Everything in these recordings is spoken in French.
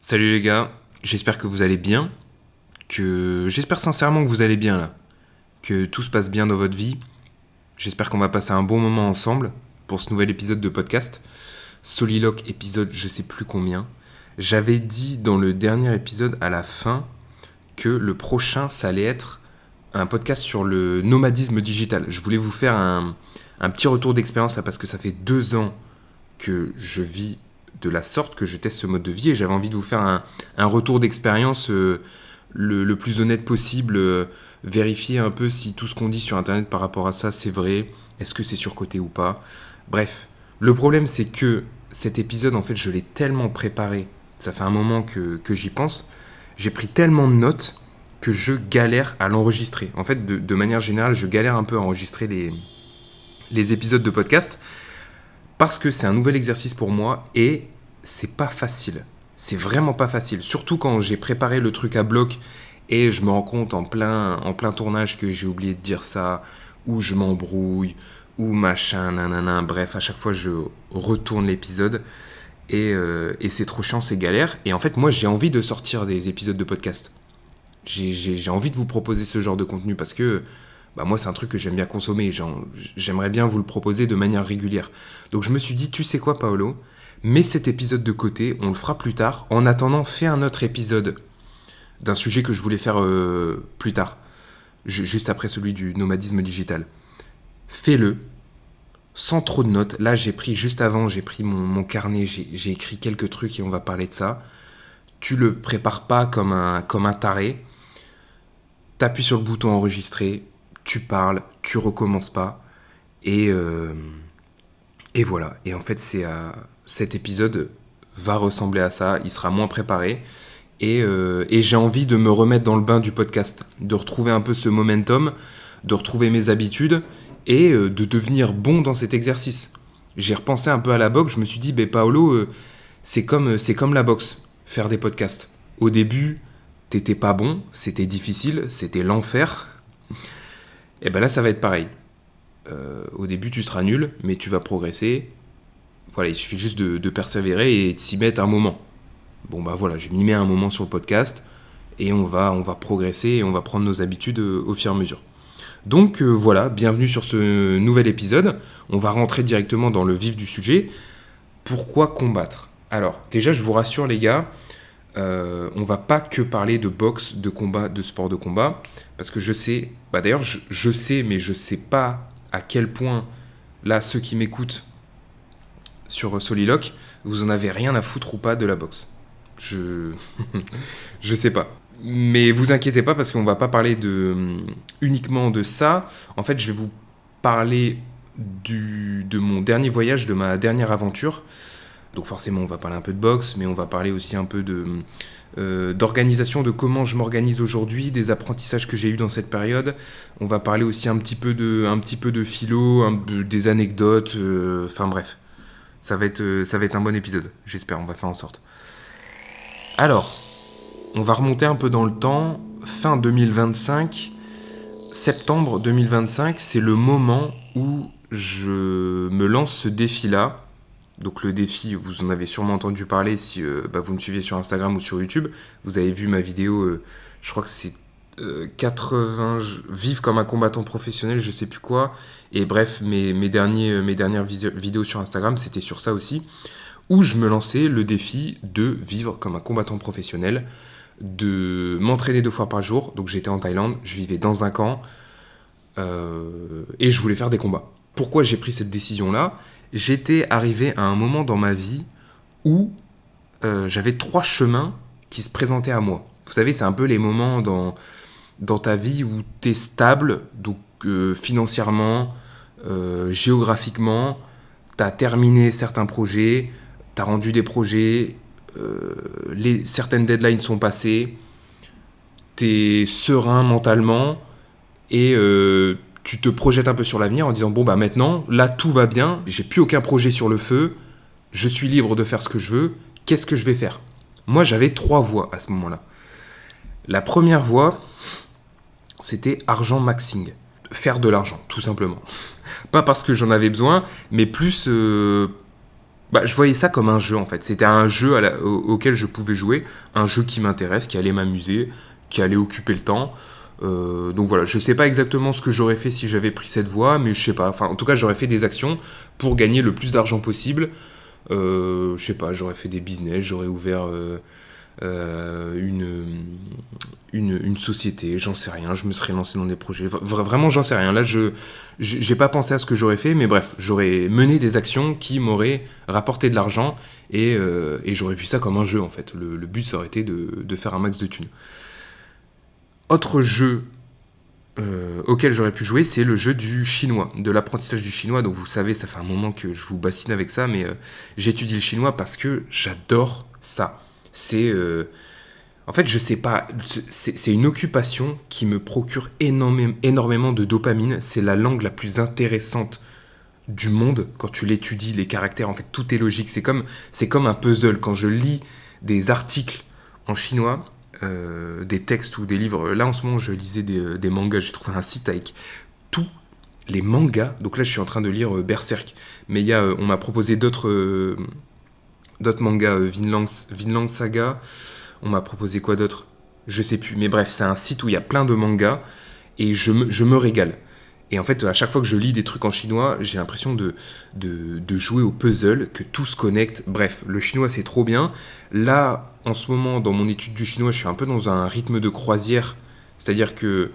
Salut les gars, j'espère que vous allez bien, j'espère sincèrement que vous allez bien là, que tout se passe bien dans votre vie. J'espère qu'on va passer un bon moment ensemble pour ce nouvel épisode de podcast. Soliloque épisode je sais plus combien. J'avais dit dans le dernier épisode à la fin que le prochain ça allait être un podcast sur le nomadisme digital. Je voulais vous faire un petit retour d'expérience là parce que ça fait 2 ans que je vis de la sorte, que je teste ce mode de vie et j'avais envie de vous faire un retour d'expérience le plus honnête possible, vérifier un peu si tout ce qu'on dit sur internet par rapport à ça c'est vrai, est-ce que c'est surcoté ou pas. Bref, le problème c'est que cet épisode en fait je l'ai tellement préparé, ça fait un moment que j'y pense, j'ai pris tellement de notes que je galère à l'enregistrer. En fait de manière générale je galère un peu à enregistrer les épisodes de podcast parce que c'est un nouvel exercice pour moi et c'est pas facile. C'est vraiment pas facile. Surtout quand j'ai préparé le truc à bloc et je me rends compte en plein tournage que j'ai oublié de dire ça, ou je m'embrouille, ou machin, nanana. Bref, à chaque fois je retourne l'épisode et c'est trop chiant, c'est galère. Et en fait, moi j'ai envie de sortir des épisodes de podcast. J'ai envie de vous proposer ce genre de contenu parce que moi c'est un truc que j'aime bien consommer, j'aimerais bien vous le proposer de manière régulière. Donc je me suis dit, tu sais quoi Paolo, mets cet épisode de côté, on le fera plus tard. En attendant, fais un autre épisode d'un sujet que je voulais faire plus tard, juste après celui du nomadisme digital. Fais-le, sans trop de notes. Là juste avant, j'ai pris mon carnet, j'ai écrit quelques trucs et on va parler de ça. Tu le prépares pas comme un taré. T'appuies sur le bouton enregistrer, tu parles, tu recommences pas, et voilà. Et en fait, cet épisode va ressembler à ça, il sera moins préparé, et j'ai envie de me remettre dans le bain du podcast, de retrouver un peu ce momentum, de retrouver mes habitudes, et de devenir bon dans cet exercice. J'ai repensé un peu à la boxe, je me suis dit, Paolo, c'est comme la boxe, faire des podcasts. Au début, t'étais pas bon, c'était difficile, c'était l'enfer. Et là, ça va être pareil. Au début, tu seras nul, mais tu vas progresser. Voilà, il suffit juste de persévérer et de s'y mettre un moment. Voilà, je m'y mets un moment sur le podcast et on va progresser et on va prendre nos habitudes au fur et à mesure. Donc voilà, bienvenue sur ce nouvel épisode. On va rentrer directement dans le vif du sujet. Pourquoi combattre ? Alors, déjà, je vous rassure les gars, on va pas que parler de boxe, de combat, de sport de combat, parce que je sais, d'ailleurs je sais, mais je sais pas à quel point, là, ceux qui m'écoutent sur Soliloque, vous en avez rien à foutre ou pas de la boxe. Je sais pas. Mais vous inquiétez pas parce qu'on va pas parler uniquement de ça. En fait, je vais vous parler de mon dernier voyage, de ma dernière aventure. Donc forcément, on va parler un peu de boxe, mais on va parler aussi un peu d'organisation, de comment je m'organise aujourd'hui, des apprentissages que j'ai eus dans cette période. On va parler aussi un petit peu de philo, des anecdotes, enfin bref. Ça va être un bon épisode, j'espère, on va faire en sorte. Alors, on va remonter un peu dans le temps, fin 2025, septembre 2025, c'est le moment où je me lance ce défi-là. Donc le défi, vous en avez sûrement entendu parler si vous me suivez sur Instagram ou sur YouTube. Vous avez vu ma vidéo, je crois que c'est 80, vivre comme un combattant professionnel, je sais plus quoi. Et bref, mes dernières vidéos sur Instagram, c'était sur ça aussi, où je me lançais le défi de vivre comme un combattant professionnel, de m'entraîner 2 fois par jour. Donc j'étais en Thaïlande, je vivais dans un camp, et je voulais faire des combats. Pourquoi j'ai pris cette décision-là ? J'étais arrivé à un moment dans ma vie où j'avais 3 chemins qui se présentaient à moi. Vous savez, c'est un peu les moments dans ta vie où tu es stable, donc financièrement, géographiquement, tu as terminé certains projets, tu as rendu des projets, certaines deadlines sont passées, tu es serein mentalement et tu te projettes un peu sur l'avenir en disant maintenant, là tout va bien, j'ai plus aucun projet sur le feu, je suis libre de faire ce que je veux, qu'est-ce que je vais faire ? Moi j'avais 3 voies à ce moment-là. La première voie, c'était argent maxing. Faire de l'argent, tout simplement. Pas parce que j'en avais besoin, mais plus Bah, je voyais ça comme un jeu en fait. C'était un jeu auquel je pouvais jouer, un jeu qui m'intéresse, qui allait m'amuser, qui allait occuper le temps. Donc voilà, je sais pas exactement ce que j'aurais fait si j'avais pris cette voie, mais je sais pas. Enfin, en tout cas, j'aurais fait des actions pour gagner le plus d'argent possible. Je sais pas, j'aurais fait des business, j'aurais ouvert une société, j'en sais rien, je me serais lancé dans des projets. Vraiment, j'en sais rien. Là, j'ai pas pensé à ce que j'aurais fait, mais bref, j'aurais mené des actions qui m'auraient rapporté de l'argent et j'aurais vu ça comme un jeu en fait. Le but, ça aurait été de faire un max de thunes. Autre jeu auquel j'aurais pu jouer, c'est le jeu du chinois, de l'apprentissage du chinois. Donc vous savez, ça fait un moment que je vous bassine avec ça, mais j'étudie le chinois parce que j'adore ça. C'est... en fait, je sais pas, c'est une occupation qui me procure énormément de dopamine. C'est la langue la plus intéressante du monde quand tu l'étudies, les caractères, en fait, tout est logique. C'est comme un puzzle. Quand je lis des articles en chinois, des textes ou des livres, là en ce moment, je lisais des mangas. J'ai trouvé un site avec tous les mangas. Donc là, je suis en train de lire Berserk. Mais on m'a proposé d'autres mangas, Vinland Saga. On m'a proposé quoi d'autre ? Je sais plus. Mais bref, c'est un site où il y a plein de mangas et je me régale. Et en fait, à chaque fois que je lis des trucs en chinois, j'ai l'impression de jouer au puzzle, que tout se connecte. Bref, le chinois, c'est trop bien. Là, en ce moment, dans mon étude du chinois, je suis un peu dans un rythme de croisière. C'est-à-dire que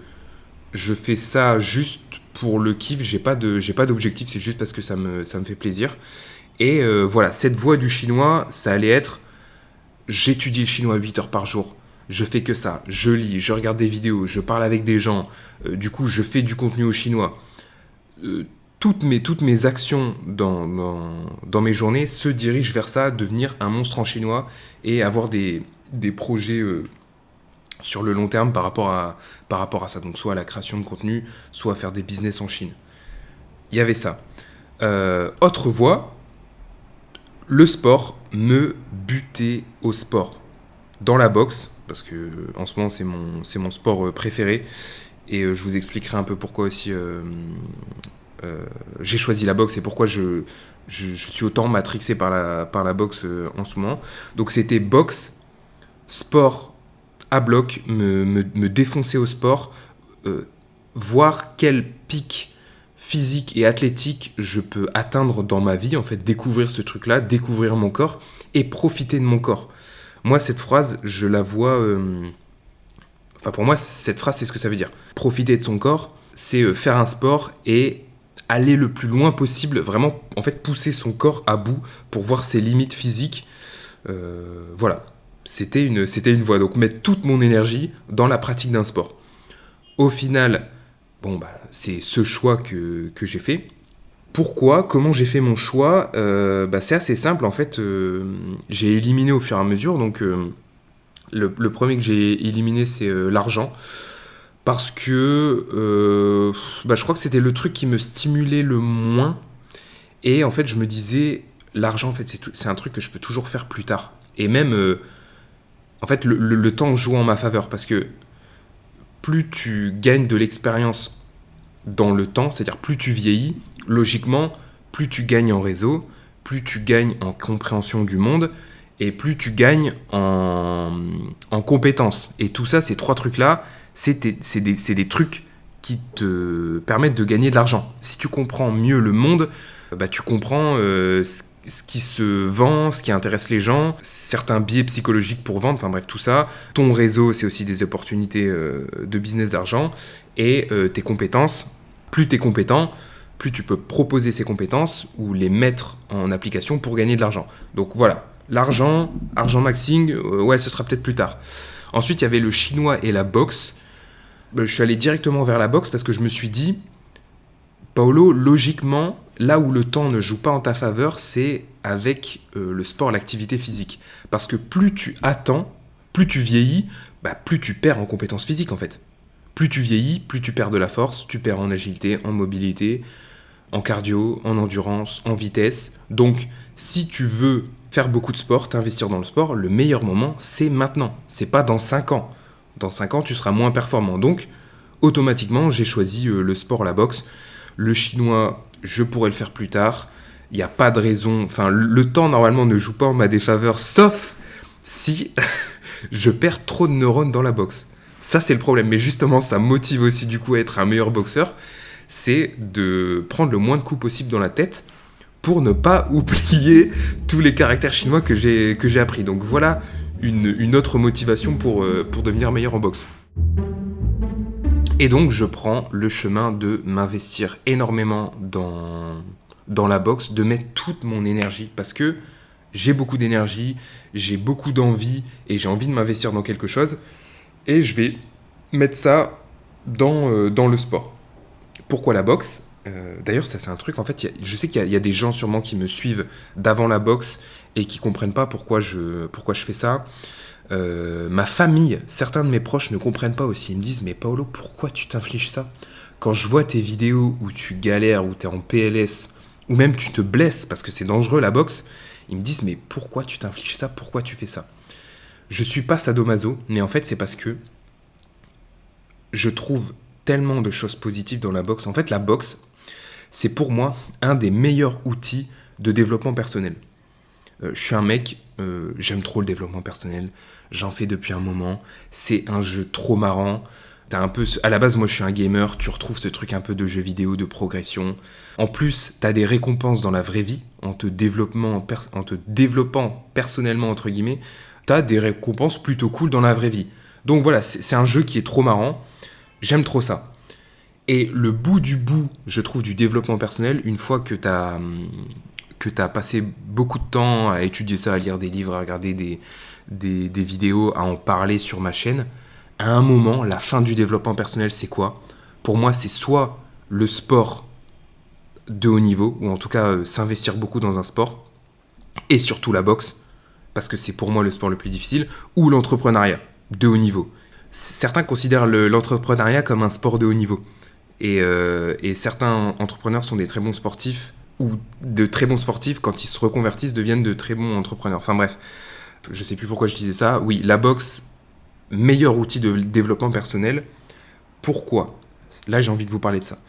je fais ça juste pour le kiff. J'ai pas d'objectif, c'est juste parce que ça me fait plaisir. Et voilà, cette voie du chinois, ça allait être... J'étudie le chinois 8 heures par jour. Je fais que ça. Je lis, je regarde des vidéos, je parle avec des gens. Du coup, je fais du contenu au chinois. Toutes mes actions dans mes journées se dirigent vers ça, devenir un monstre en chinois et avoir des projets sur le long terme par rapport à ça. Donc, soit à la création de contenu, soit à faire des business en Chine. Il y avait ça. Autre voie, le sport, me buter au sport. Dans la boxe, parce que en ce moment c'est mon sport préféré, et je vous expliquerai un peu pourquoi aussi j'ai choisi la boxe et pourquoi je suis autant matrixé par la boxe en ce moment. Donc c'était boxe, sport à bloc, me défoncer au sport, voir quel pic physique et athlétique je peux atteindre dans ma vie, en fait, découvrir ce truc-là, découvrir mon corps et profiter de mon corps. Moi, cette phrase, je la vois... Enfin, pour moi, cette phrase, c'est ce que ça veut dire. Profiter de son corps, c'est faire un sport et aller le plus loin possible, vraiment, en fait, pousser son corps à bout pour voir ses limites physiques. Voilà. C'était une voie. Donc, mettre toute mon énergie dans la pratique d'un sport. Au final... Bon, bah, c'est ce choix que j'ai fait. Pourquoi ? Comment j'ai fait mon choix ? C'est assez simple, en fait. J'ai éliminé au fur et à mesure. Donc, le premier que j'ai éliminé, c'est l'argent. Parce que je crois que c'était le truc qui me stimulait le moins. Et en fait, je me disais, l'argent, en fait, c'est un truc que je peux toujours faire plus tard. Et même, en fait, le temps joue en ma faveur. Parce que plus tu gagnes de l'expérience dans le temps, c'est-à-dire plus tu vieillis, logiquement, plus tu gagnes en réseau, plus tu gagnes en compréhension du monde, et plus tu gagnes en compétences. Et tout ça, ces trois trucs-là, c'est des trucs qui te permettent de gagner de l'argent. Si tu comprends mieux le monde, tu comprends ce qui se vend, ce qui intéresse les gens, certains biais psychologiques pour vendre, enfin bref, tout ça. Ton réseau, c'est aussi des opportunités de business d'argent. Et tes compétences, plus tu es compétent, plus tu peux proposer ces compétences ou les mettre en application pour gagner de l'argent. Donc voilà, l'argent, argent maxing, ce sera peut-être plus tard. Ensuite, il y avait le chinois et la boxe. Je suis allé directement vers la boxe parce que je me suis dit, Paolo, logiquement, là où le temps ne joue pas en ta faveur, c'est avec le sport, l'activité physique. Parce que plus tu attends, plus tu vieillis, plus tu perds en compétences physiques en fait. Plus tu vieillis, plus tu perds de la force, tu perds en agilité, en mobilité, en cardio, en endurance, en vitesse. Donc, si tu veux faire beaucoup de sport, t'investir dans le sport, le meilleur moment, c'est maintenant. C'est pas dans 5 ans. Dans 5 ans, tu seras moins performant. Donc, automatiquement, j'ai choisi le sport, la boxe. Le chinois, je pourrais le faire plus tard. Il n'y a pas de raison. Enfin, le temps, normalement, ne joue pas en ma défaveur, sauf si je perds trop de neurones dans la boxe. Ça, c'est le problème. Mais justement, ça motive aussi, du coup, à être un meilleur boxeur. C'est de prendre le moins de coups possible dans la tête pour ne pas oublier tous les caractères chinois que j'ai appris. Donc voilà une autre motivation pour devenir meilleur en boxe. Et donc je prends le chemin de m'investir énormément dans la boxe, de mettre toute mon énergie, parce que j'ai beaucoup d'énergie, j'ai beaucoup d'envie, et j'ai envie de m'investir dans quelque chose, et je vais mettre ça dans le sport. Pourquoi la boxe ? D'ailleurs, ça c'est un truc, en fait, je sais qu'il y a des gens sûrement qui me suivent d'avant la boxe et qui comprennent pas pourquoi je fais ça. Ma famille, certains de mes proches ne comprennent pas aussi. Ils me disent, mais Paolo, pourquoi tu t'infliges ça ? Quand je vois tes vidéos où tu galères, où tu es en PLS, ou même tu te blesses parce que c'est dangereux la boxe, ils me disent, mais pourquoi tu t'infliges ça ? Pourquoi tu fais ça ? Je suis pas sadomaso, mais en fait c'est parce que je trouve tellement de choses positives dans la boxe. En fait, la boxe, c'est pour moi un des meilleurs outils de développement personnel. Je suis un mec, j'aime trop le développement personnel, j'en fais depuis un moment, c'est un jeu trop marrant. À la base, moi je suis un gamer, tu retrouves ce truc un peu de jeu vidéo, de progression. En plus, t'as des récompenses dans la vraie vie, en te développant personnellement, entre guillemets, t'as des récompenses plutôt cool dans la vraie vie. Donc voilà, c'est un jeu qui est trop marrant, j'aime trop ça. Et le bout du bout, je trouve, du développement personnel, une fois que t'as passé beaucoup de temps à étudier ça, à lire des livres, à regarder des vidéos, à en parler sur ma chaîne, à un moment, la fin du développement personnel, c'est quoi ? Pour moi, c'est soit le sport de haut niveau, ou en tout cas s'investir beaucoup dans un sport, et surtout la boxe, parce que c'est pour moi le sport le plus difficile, ou l'entrepreneuriat de haut niveau. Certains considèrent l'entrepreneuriat comme un sport de haut niveau. Et certains entrepreneurs sont des très bons sportifs, ou de très bons sportifs, quand ils se reconvertissent, deviennent de très bons entrepreneurs. Enfin bref, je sais plus pourquoi je disais ça. Oui, la boxe, meilleur outil de développement personnel. Pourquoi ? Là, j'ai envie de vous parler de ça.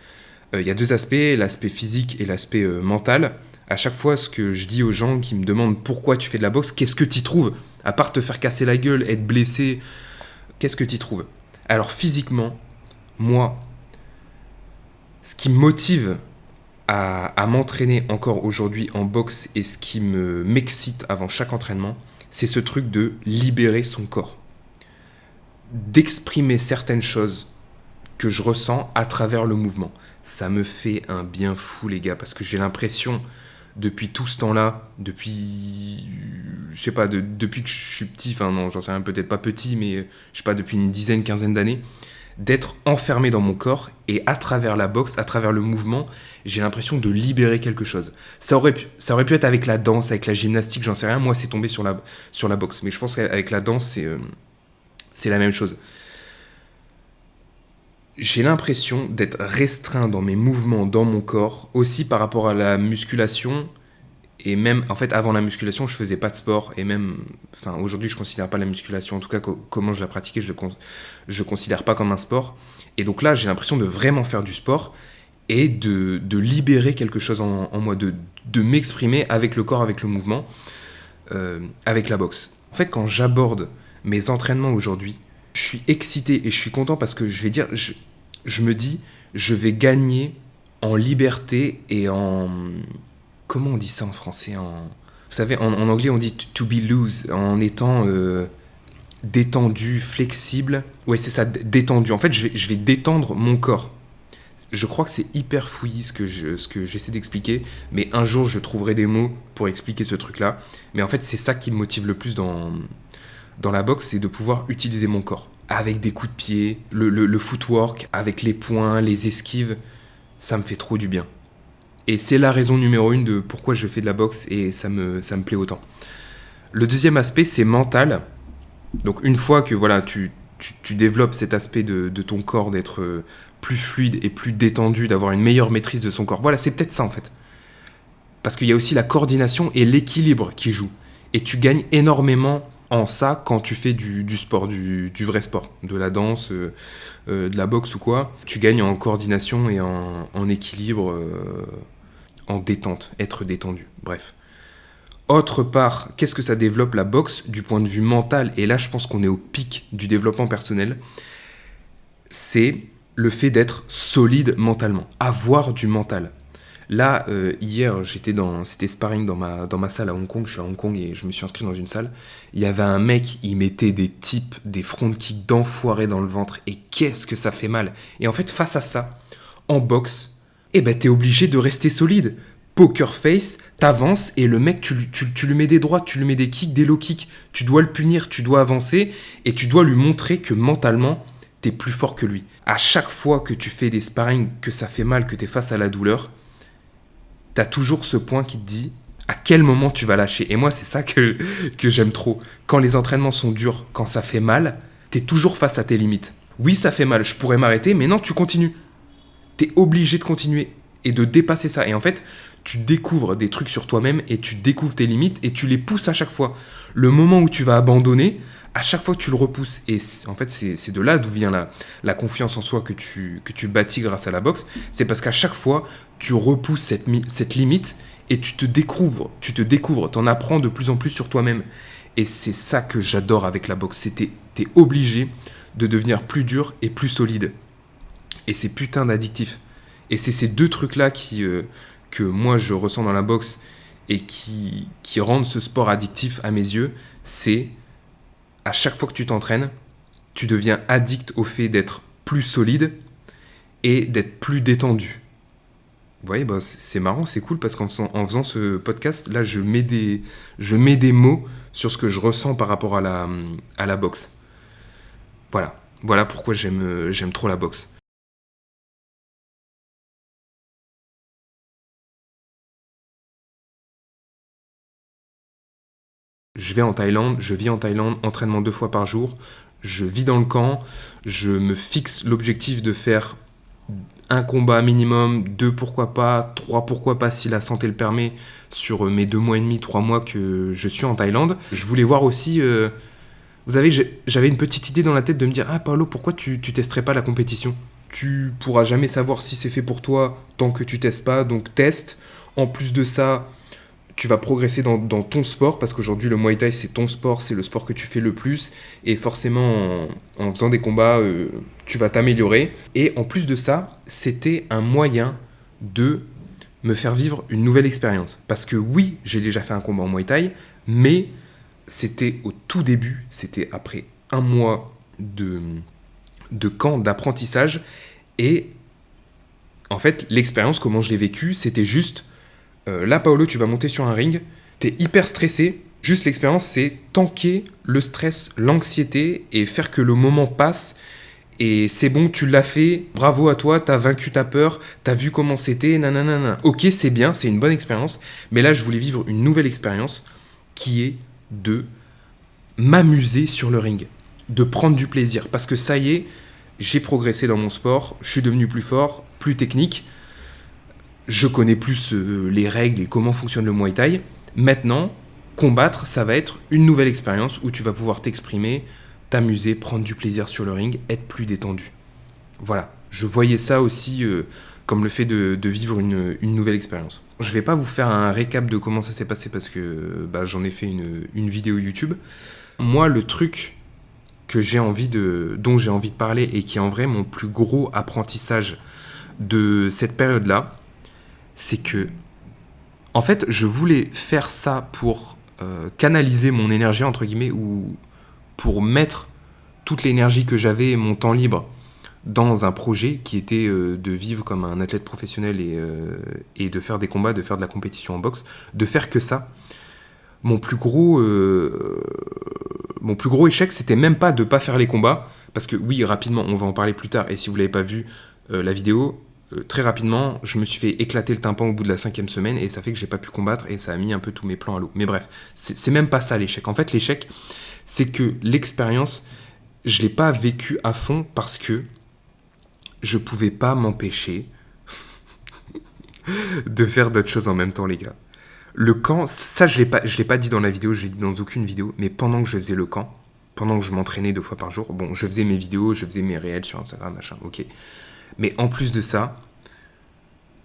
Il y a deux aspects, l'aspect physique et l'aspect mental. À chaque fois, ce que je dis aux gens qui me demandent pourquoi tu fais de la boxe, qu'est-ce que tu y trouves ? À part te faire casser la gueule, être blessé, qu'est-ce que tu y trouves ? Alors physiquement, moi, ce qui me motive à m'entraîner encore aujourd'hui en boxe et ce qui m'excite avant chaque entraînement, c'est ce truc de libérer son corps. D'exprimer certaines choses que je ressens à travers le mouvement. Ça me fait un bien fou, les gars, parce que j'ai l'impression, depuis tout ce temps-là, depuis que je suis petit, enfin non, j'en sais rien, peut-être pas petit, mais je sais pas, depuis une dizaine, quinzaine d'années, d'être enfermé dans mon corps, et à travers la boxe, à travers le mouvement, j'ai l'impression de libérer quelque chose. Ça aurait pu être avec la danse, avec la gymnastique, j'en sais rien, moi c'est tombé sur la boxe, mais je pense qu'avec la danse, c'est la même chose. J'ai l'impression d'être restreint dans mes mouvements, dans mon corps, aussi par rapport à la musculation. Et même, en fait, avant la musculation, je faisais pas de sport. Et même, enfin, aujourd'hui, je considère pas la musculation, en tout cas, comment je la pratiquais, je considère pas comme un sport. Et donc là, j'ai l'impression de vraiment faire du sport et de libérer quelque chose en moi, de m'exprimer avec le corps, avec le mouvement, avec la boxe. En fait, quand j'aborde mes entraînements aujourd'hui, je suis excité et je suis content parce que je me dis, je vais gagner en liberté et en... Comment on dit ça en français ? Vous savez, en anglais, on dit to be loose, en étant détendu, flexible. Ouais, c'est ça, détendu. En fait, je vais détendre mon corps. Je crois que c'est hyper fouillis ce que j'essaie d'expliquer, mais un jour, je trouverai des mots pour expliquer ce truc-là. Mais en fait, c'est ça qui me motive le plus dans la boxe, c'est de pouvoir utiliser mon corps. Avec des coups de pied, le footwork, avec les poings, les esquives, ça me fait trop du bien. Et c'est la raison numéro 1 de pourquoi je fais de la boxe et ça me plaît autant. Le deuxième aspect, c'est mental. Donc une fois que voilà, tu développes cet aspect de ton corps, d'être plus fluide et plus détendu, d'avoir une meilleure maîtrise de son corps. Voilà, c'est peut-être ça en fait. Parce qu'il y a aussi la coordination et l'équilibre qui jouent. Et tu gagnes énormément en ça quand tu fais du sport, du vrai sport, de la danse, de la boxe ou quoi. Tu gagnes en coordination et en équilibre. en détente, être détendu, bref. Autre part, qu'est-ce que ça développe la boxe du point de vue mental? Et là, je pense qu'on est au pic du développement personnel. C'est le fait d'être solide mentalement, avoir du mental. Là, hier, c'était sparring dans ma salle à Hong Kong. Je suis à Hong Kong et je me suis inscrit dans une salle. Il y avait un mec, il mettait des tips, des front kicks d'enfoiré dans le ventre. Et qu'est-ce que ça fait mal. Et en fait, face à ça, en boxe, t'es obligé de rester solide. Poker face, t'avances et le mec, tu lui mets des droites, tu lui mets des kicks, des low kicks. Tu dois le punir, tu dois avancer et tu dois lui montrer que mentalement, t'es plus fort que lui. À chaque fois que tu fais des sparring, que ça fait mal, que t'es face à la douleur, t'as toujours ce point qui te dit à quel moment tu vas lâcher. Et moi, c'est ça que j'aime trop. Quand les entraînements sont durs, quand ça fait mal, t'es toujours face à tes limites. Oui, ça fait mal, je pourrais m'arrêter, mais non, tu continues. T'es obligé de continuer et de dépasser ça. Et en fait, tu découvres des trucs sur toi-même et tu découvres tes limites et tu les pousses à chaque fois. Le moment où tu vas abandonner, à chaque fois tu le repousses. Et en fait, c'est de là d'où vient la confiance en soi que tu bâtis grâce à la boxe. C'est parce qu'à chaque fois, tu repousses cette limite et tu te découvres, t'en apprends de plus en plus sur toi-même. Et c'est ça que j'adore avec la boxe. T'es obligé de devenir plus dur et plus solide. Et c'est putain d'addictif. Et c'est ces deux trucs-là que moi je ressens dans la boxe et qui rendent ce sport addictif à mes yeux. C'est à chaque fois que tu t'entraînes, tu deviens addict au fait d'être plus solide et d'être plus détendu. Vous voyez, c'est marrant, c'est cool parce qu'en faisant ce podcast, là, je mets des mots sur ce que je ressens par rapport à la boxe. Voilà pourquoi j'aime trop la boxe. Je vis en Thaïlande, entraînement 2 fois par jour. Je vis dans le camp, je me fixe l'objectif de faire un combat minimum, 2 pourquoi pas, 3 pourquoi pas si la santé le permet, sur mes 2 mois et demi, 3 mois que je suis en Thaïlande. Je voulais voir aussi, vous savez, j'avais une petite idée dans la tête de me dire, ah Paolo, pourquoi tu testerais pas la compétition? Tu pourras jamais savoir si c'est fait pour toi tant que tu testes pas, donc teste. En plus de ça, tu vas progresser dans ton sport, parce qu'aujourd'hui le Muay Thai c'est ton sport, c'est le sport que tu fais le plus, et forcément en faisant des combats, tu vas t'améliorer. Et en plus de ça, c'était un moyen de me faire vivre une nouvelle expérience. Parce que oui, j'ai déjà fait un combat en Muay Thai, mais c'était au tout début, c'était après un mois de camp d'apprentissage, et en fait l'expérience, comment je l'ai vécue, c'était juste... là, Paolo, tu vas monter sur un ring, t'es hyper stressé. Juste l'expérience, c'est tanker le stress, l'anxiété et faire que le moment passe. Et c'est bon, tu l'as fait, bravo à toi, t'as vaincu ta peur, t'as vu comment c'était, nanana. Ok, c'est bien, c'est une bonne expérience. Mais là, je voulais vivre une nouvelle expérience qui est de m'amuser sur le ring, de prendre du plaisir. Parce que ça y est, j'ai progressé dans mon sport, je suis devenu plus fort, plus technique. Je connais plus les règles et comment fonctionne le Muay Thai. Maintenant, combattre, ça va être une nouvelle expérience où tu vas pouvoir t'exprimer, t'amuser, prendre du plaisir sur le ring, être plus détendu. Voilà, je voyais ça aussi comme le fait de vivre une nouvelle expérience. Je ne vais pas vous faire un récap de comment ça s'est passé parce que j'en ai fait une vidéo YouTube. Moi, le truc dont j'ai envie de parler et qui est en vrai mon plus gros apprentissage de cette période-là, c'est que, en fait, je voulais faire ça pour canaliser mon énergie, entre guillemets, ou pour mettre toute l'énergie que j'avais, mon temps libre, dans un projet qui était de vivre comme un athlète professionnel et de faire des combats, de faire de la compétition en boxe, de faire que ça. Mon plus gros échec, c'était même pas de pas faire les combats, parce que oui, rapidement, on va en parler plus tard, et si vous l'avez pas vu la vidéo, très rapidement, je me suis fait éclater le tympan au bout de la 5e semaine, et ça fait que j'ai pas pu combattre, et ça a mis un peu tous mes plans à l'eau. Mais bref, c'est même pas ça l'échec. En fait, l'échec, c'est que l'expérience, je l'ai pas vécue à fond parce que je pouvais pas m'empêcher de faire d'autres choses en même temps, les gars. Le camp, ça je l'ai pas dit dans la vidéo, je l'ai dit dans aucune vidéo, mais pendant que je faisais le camp, pendant que je m'entraînais 2 fois par jour, bon, je faisais mes vidéos, je faisais mes réels sur Instagram, ok. Mais en plus de ça,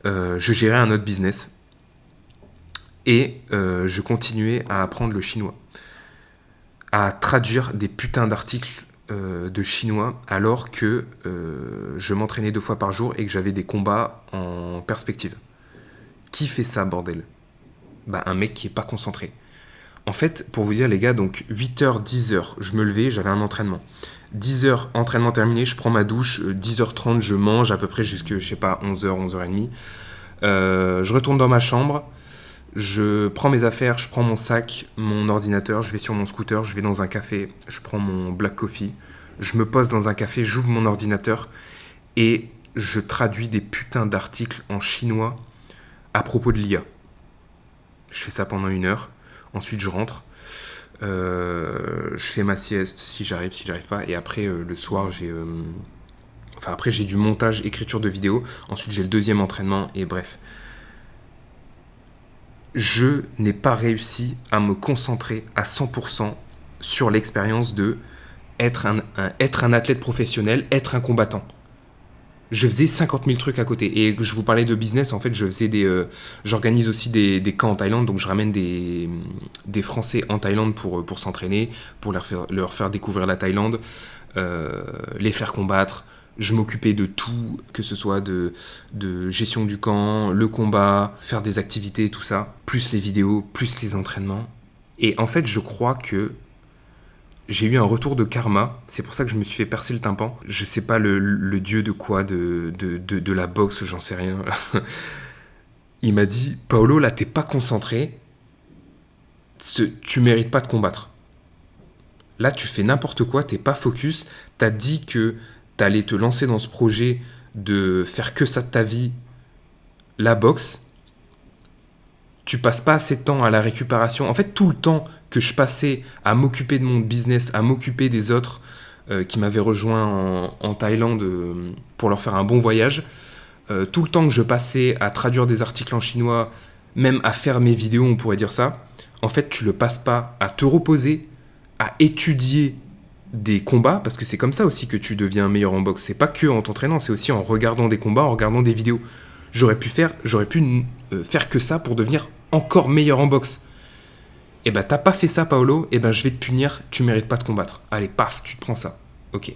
je gérais un autre business Et je continuais à apprendre le chinois, à traduire des putains d'articles de chinois alors que je m'entraînais 2 fois par jour et que j'avais des combats en perspective. Qui fait ça, bordel ? Bah, un mec qui est pas concentré. En fait, pour vous dire, les gars, donc 8h, 10h, je me levais, j'avais un entraînement. 10h, entraînement terminé, je prends ma douche, 10h30, je mange à peu près jusque, je sais pas, 11h, 11h30. Je retourne dans ma chambre, je prends mes affaires, je prends mon sac, mon ordinateur, je vais sur mon scooter, je vais dans un café, je prends mon black coffee, je me pose dans un café, j'ouvre mon ordinateur et je traduis des putains d'articles en chinois à propos de l'IA. Je fais ça pendant 1 heure. Ensuite, je rentre. Je fais ma sieste si j'arrive pas. Et après, le soir, j'ai du montage, écriture de vidéo. Ensuite, j'ai le 2e entraînement. Et bref. Je n'ai pas réussi à me concentrer à 100% sur l'expérience de être un athlète professionnel, être un combattant. Je faisais 50 000 trucs à côté. Et je vous parlais de business, en fait, j'organise aussi des camps en Thaïlande, donc je ramène des Français en Thaïlande pour s'entraîner, pour leur faire découvrir la Thaïlande, les faire combattre. Je m'occupais de tout, que ce soit de gestion du camp, le combat, faire des activités, tout ça, plus les vidéos, plus les entraînements. Et en fait, je crois que j'ai eu un retour de karma, c'est pour ça que je me suis fait percer le tympan. Je sais pas le dieu de quoi, de la boxe, j'en sais rien. Il m'a dit, Paolo, là t'es pas concentré, tu mérites pas de combattre. Là tu fais n'importe quoi, t'es pas focus, t'as dit que t'allais te lancer dans ce projet de faire que ça de ta vie, la boxe. Tu passes pas assez de temps à la récupération. En fait, tout le temps que je passais à m'occuper de mon business, à m'occuper des autres qui m'avaient rejoint en Thaïlande pour leur faire un bon voyage, tout le temps que je passais à traduire des articles en chinois, même à faire mes vidéos, on pourrait dire ça, en fait, tu le passes pas à te reposer, à étudier des combats, parce que c'est comme ça aussi que tu deviens meilleur en boxe. C'est pas que en t'entraînant, c'est aussi en regardant des combats, en regardant des vidéos. J'aurais pu faire que ça pour devenir encore meilleur en boxe. Et ben t'as pas fait ça, Paolo, et ben je vais te punir, tu mérites pas de combattre. Allez, paf, tu te prends ça. Ok.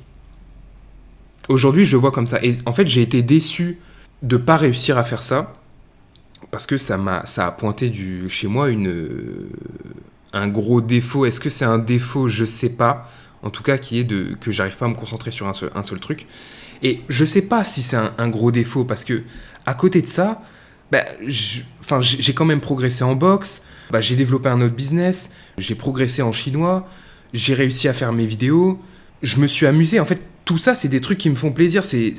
Aujourd'hui, je le vois comme ça. Et en fait, j'ai été déçu de pas réussir à faire ça, parce que ça a pointé chez moi un gros défaut. Est-ce que c'est un défaut? Je sais pas. En tout cas, que j'arrive pas à me concentrer sur un seul truc. Et je sais pas si c'est un gros défaut, parce que à côté de ça, j'ai quand même progressé en boxe, j'ai développé un autre business, j'ai progressé en chinois, j'ai réussi à faire mes vidéos, je me suis amusé. En fait, tout ça, c'est des trucs qui me font plaisir, c'est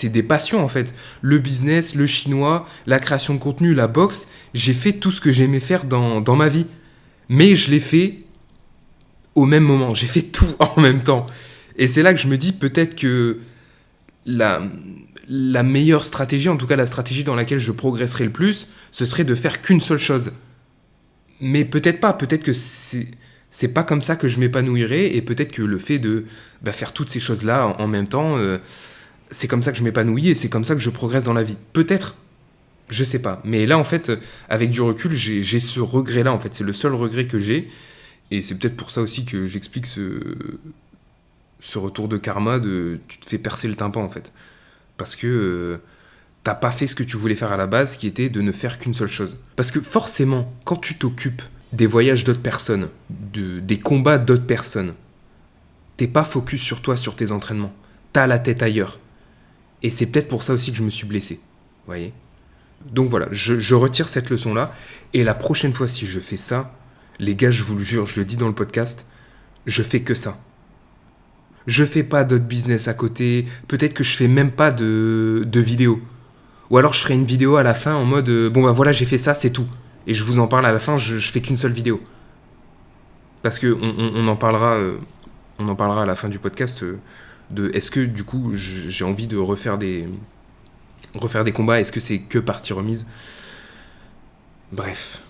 des passions en fait. Le business, le chinois, la création de contenu, la boxe, j'ai fait tout ce que j'aimais faire dans ma vie. Mais je l'ai fait au même moment, j'ai fait tout en même temps. Et c'est là que je me dis peut-être que la meilleure stratégie, en tout cas la stratégie dans laquelle je progresserai le plus, ce serait de faire qu'une seule chose. Mais peut-être pas, peut-être que c'est pas comme ça que je m'épanouirai, et peut-être que le fait de faire toutes ces choses-là en même temps, c'est comme ça que je m'épanouis, et c'est comme ça que je progresse dans la vie. Peut-être, je sais pas. Mais là, en fait, avec du recul, j'ai ce regret-là, en fait. C'est le seul regret que j'ai, et c'est peut-être pour ça aussi que j'explique ce retour de karma, tu te fais percer le tympan, en fait. Parce que t'as pas fait ce que tu voulais faire à la base, qui était de ne faire qu'une seule chose. Parce que forcément, quand tu t'occupes des voyages d'autres personnes, des combats d'autres personnes, t'es pas focus sur toi, sur tes entraînements. T'as la tête ailleurs. Et c'est peut-être pour ça aussi que je me suis blessé. Vous voyez ? Donc voilà, je retire cette leçon-là. Et la prochaine fois, si je fais ça, les gars, je vous le jure, je le dis dans le podcast, je fais que ça. Je fais pas d'autres business à côté. Peut-être que je fais même pas de vidéo. Ou alors je ferai une vidéo à la fin en mode voilà, j'ai fait ça, c'est tout. Et je vous en parle à la fin, je fais qu'une seule vidéo. Parce que on en parlera à la fin du podcast de est-ce que du coup j'ai envie de refaire des combats, est-ce que c'est que partie remise. Bref.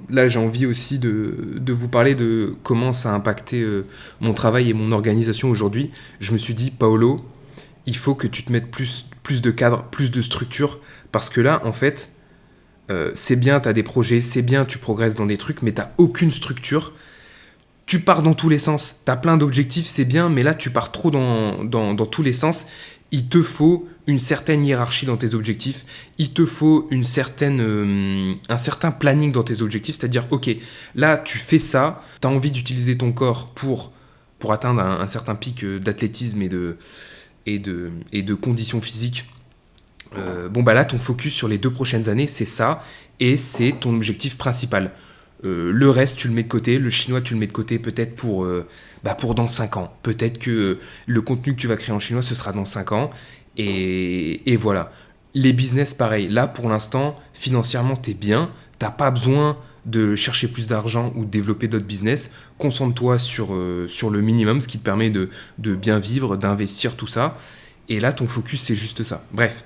Là, j'ai envie aussi de vous parler de comment ça a impacté mon travail et mon organisation aujourd'hui. Je me suis dit, Paolo, il faut que tu te mettes plus de cadre, plus de structure, parce que là, en fait, C'est bien, tu as des projets, c'est bien, tu progresses dans des trucs, mais tu n'as aucune structure. Tu pars dans tous les sens. Tu as plein d'objectifs, c'est bien, mais là, tu pars trop dans tous les sens. Il te faut une certaine hiérarchie dans tes objectifs. Il te faut un certain planning dans tes objectifs. C'est-à-dire, ok, là, tu fais ça. Tu as envie d'utiliser ton corps pour atteindre un certain pic d'athlétisme et de conditions physiques. Là, ton focus sur les 2 prochaines années, c'est ça. Et c'est ton objectif principal. Le reste, tu le mets de côté. Le chinois, tu le mets de côté peut-être pour dans 5 ans. Peut-être que le contenu que tu vas créer en chinois, ce sera dans 5 ans. Et voilà. Les business, pareil. Là, pour l'instant, financièrement, t'es bien. T'as pas besoin de chercher plus d'argent ou de développer d'autres business. Concentre-toi sur le minimum, ce qui te permet de bien vivre, d'investir, tout ça. Et là, ton focus, c'est juste ça. Bref,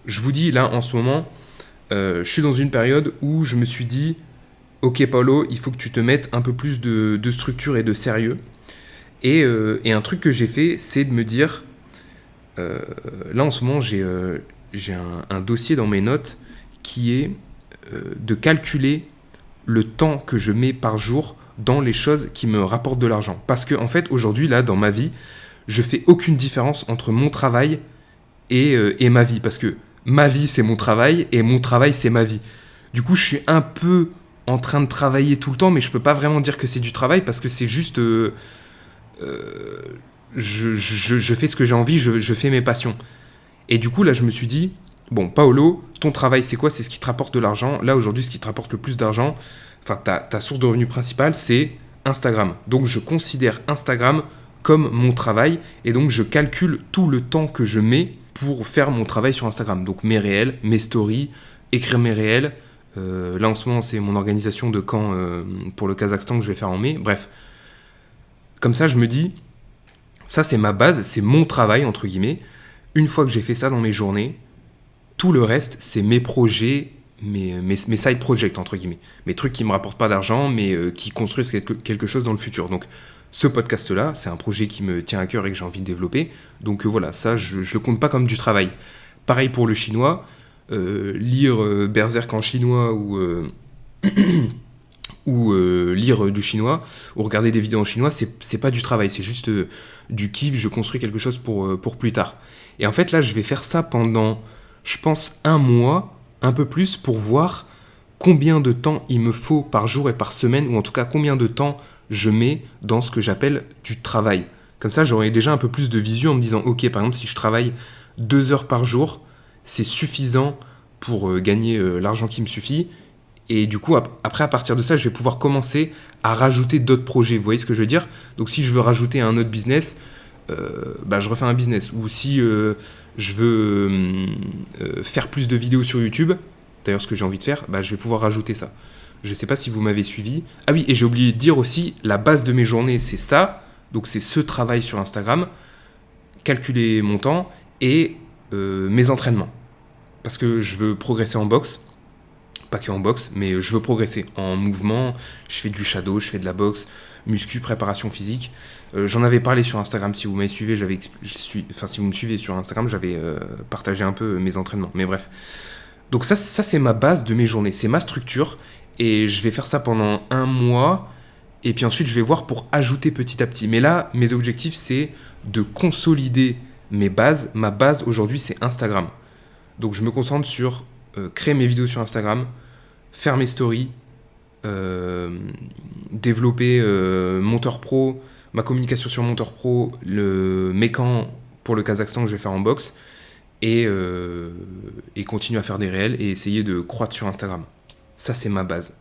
je vous dis, là, en ce moment, je suis dans une période où je me suis dit... Ok Paolo, il faut que tu te mettes un peu plus de structure et de sérieux. Et un truc que j'ai fait, c'est de me dire, là en ce moment j'ai un dossier dans mes notes qui est de calculer le temps que je mets par jour dans les choses qui me rapportent de l'argent. Parce que en fait aujourd'hui là dans ma vie, je fais aucune différence entre mon travail et ma vie. Parce que ma vie c'est mon travail et mon travail c'est ma vie. Du coup je suis un peu en train de travailler tout le temps, mais je peux pas vraiment dire que c'est du travail parce que c'est juste je fais ce que j'ai envie, je fais mes passions. Et du coup là je me suis dit, bon Paolo, ton travail c'est quoi? C'est ce qui te rapporte de l'argent. Là aujourd'hui ce qui te rapporte le plus d'argent, enfin ta source de revenus principale, c'est Instagram. Donc je considère Instagram comme mon travail et donc je calcule tout le temps que je mets pour faire mon travail sur Instagram. Donc mes réels, mes stories, écrire mes réels. Là en ce moment c'est mon organisation de camp pour le Kazakhstan que je vais faire en mai. Bref, comme ça je me dis, ça c'est ma base, c'est mon travail entre guillemets. Une fois que j'ai fait ça dans mes journées, tout le reste c'est mes projets, mes side projects entre guillemets. Mes trucs qui me rapportent pas d'argent mais qui construisent quelque chose dans le futur. Donc ce podcast là c'est un projet qui me tient à cœur et que j'ai envie de développer. Donc voilà, ça je le compte pas comme du travail. Pareil pour le chinois. Lire Berserk en chinois ou lire du chinois ou regarder des vidéos en chinois, c'est pas du travail, c'est juste du kiff, je construis quelque chose pour plus tard. Et en fait là je vais faire ça pendant, je pense, 1 mois, un peu plus, pour voir combien de temps il me faut par jour et par semaine, ou en tout cas combien de temps je mets dans ce que j'appelle du travail. Comme ça j'aurai déjà un peu plus de visu en me disant, ok par exemple si je travaille 2 heures par jour, c'est suffisant pour gagner l'argent qui me suffit. Et du coup, après, à partir de ça, je vais pouvoir commencer à rajouter d'autres projets. Vous voyez ce que je veux dire? Donc, si je veux rajouter un autre business, je refais un business. Ou si je veux faire plus de vidéos sur YouTube, d'ailleurs, ce que j'ai envie de faire, je vais pouvoir rajouter ça. Je ne sais pas si vous m'avez suivi. Ah oui, et j'ai oublié de dire aussi, la base de mes journées, c'est ça. Donc, c'est ce travail sur Instagram, calculer mon temps et mes entraînements. Parce que je veux progresser en boxe, pas que en boxe, mais je veux progresser en mouvement. Je fais du shadow, je fais de la boxe, muscu, préparation physique. J'en avais parlé sur Instagram, si vous m'avez suivi, si vous me suivez sur Instagram, j'avais partagé un peu mes entraînements. Mais bref. Donc ça c'est ma base de mes journées, c'est ma structure. Et je vais faire ça pendant 1 mois. Et puis ensuite, je vais voir pour ajouter petit à petit. Mais là, mes objectifs, c'est de consolider mes bases. Ma base aujourd'hui, c'est Instagram. Donc je me concentre sur créer mes vidéos sur Instagram, faire mes stories, développer Monteur Pro, ma communication sur Monteur Pro, mes camps pour le Kazakhstan que je vais faire en boxe, et continuer à faire des réels et essayer de croître sur Instagram. Ça c'est ma base.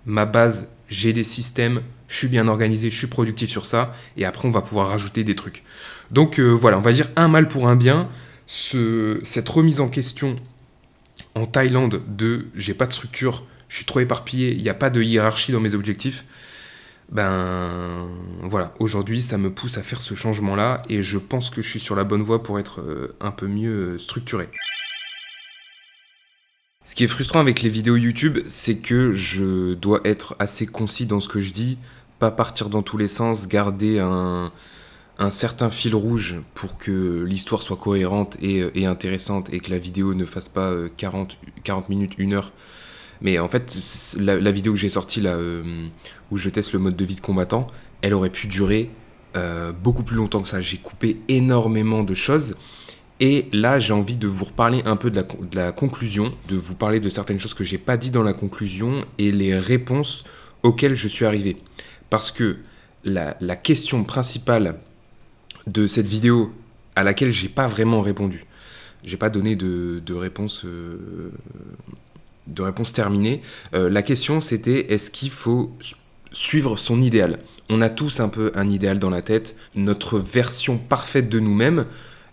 Ma base, j'ai des systèmes, je suis bien organisé, je suis productif sur ça, et après on va pouvoir rajouter des trucs. Donc voilà, on va dire un mal pour un bien. Cette remise en question en Thaïlande de j'ai pas de structure, je suis trop éparpillé, il n'y a pas de hiérarchie dans mes objectifs, voilà, aujourd'hui ça me pousse à faire ce changement-là et je pense que je suis sur la bonne voie pour être un peu mieux structuré. Ce qui est frustrant avec les vidéos YouTube, c'est que je dois être assez concis dans ce que je dis, pas partir dans tous les sens, garder un certain fil rouge pour que l'histoire soit cohérente et intéressante et que la vidéo ne fasse pas 40 minutes, 1 heure. Mais en fait, la vidéo que j'ai sortie là, où je teste le mode de vie de combattant, elle aurait pu durer beaucoup plus longtemps que ça. J'ai coupé énormément de choses. Et là, j'ai envie de vous reparler un peu de la conclusion, de vous parler de certaines choses que j'ai pas dit dans la conclusion et les réponses auxquelles je suis arrivé. Parce que la question principale de cette vidéo à laquelle j'ai pas vraiment répondu, j'ai pas donné de réponse terminée. La question c'était est-ce qu'il faut suivre son idéal? On a tous un peu un idéal dans la tête, notre version parfaite de nous-mêmes,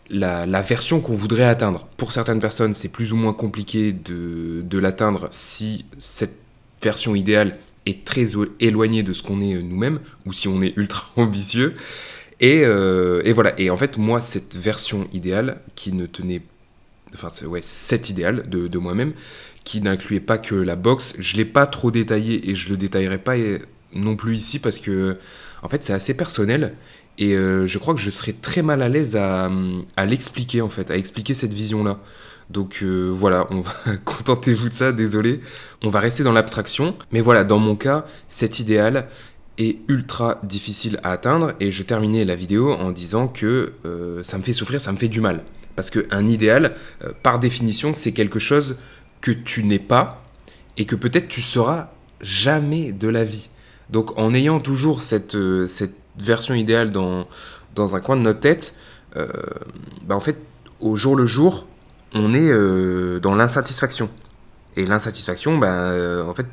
la version qu'on voudrait atteindre. Pour certaines personnes, c'est plus ou moins compliqué de l'atteindre si cette version idéale est très éloignée de ce qu'on est nous-mêmes, ou si on est ultra ambitieux. Et voilà. Et en fait, moi, cette version idéale qui ne tenait... Enfin, cet idéal de moi-même, qui n'incluait pas que la boxe, je ne l'ai pas trop détaillé et je ne le détaillerai pas non plus ici parce que, en fait, c'est assez personnel. Et je crois que je serais très mal à l'aise à l'expliquer, en fait, à expliquer cette vision-là. Donc voilà, on va contentez-vous de ça, désolé. On va rester dans l'abstraction. Mais voilà, dans mon cas, cet idéal est ultra difficile à atteindre. Et je terminais la vidéo en disant que ça me fait souffrir, ça me fait du mal. Parce qu'un idéal, par définition, c'est quelque chose que tu n'es pas et que peut-être tu seras jamais de la vie. Donc en ayant toujours cette version idéale dans un coin de notre tête, en fait, au jour le jour, on est dans l'insatisfaction. Et l'insatisfaction, en fait,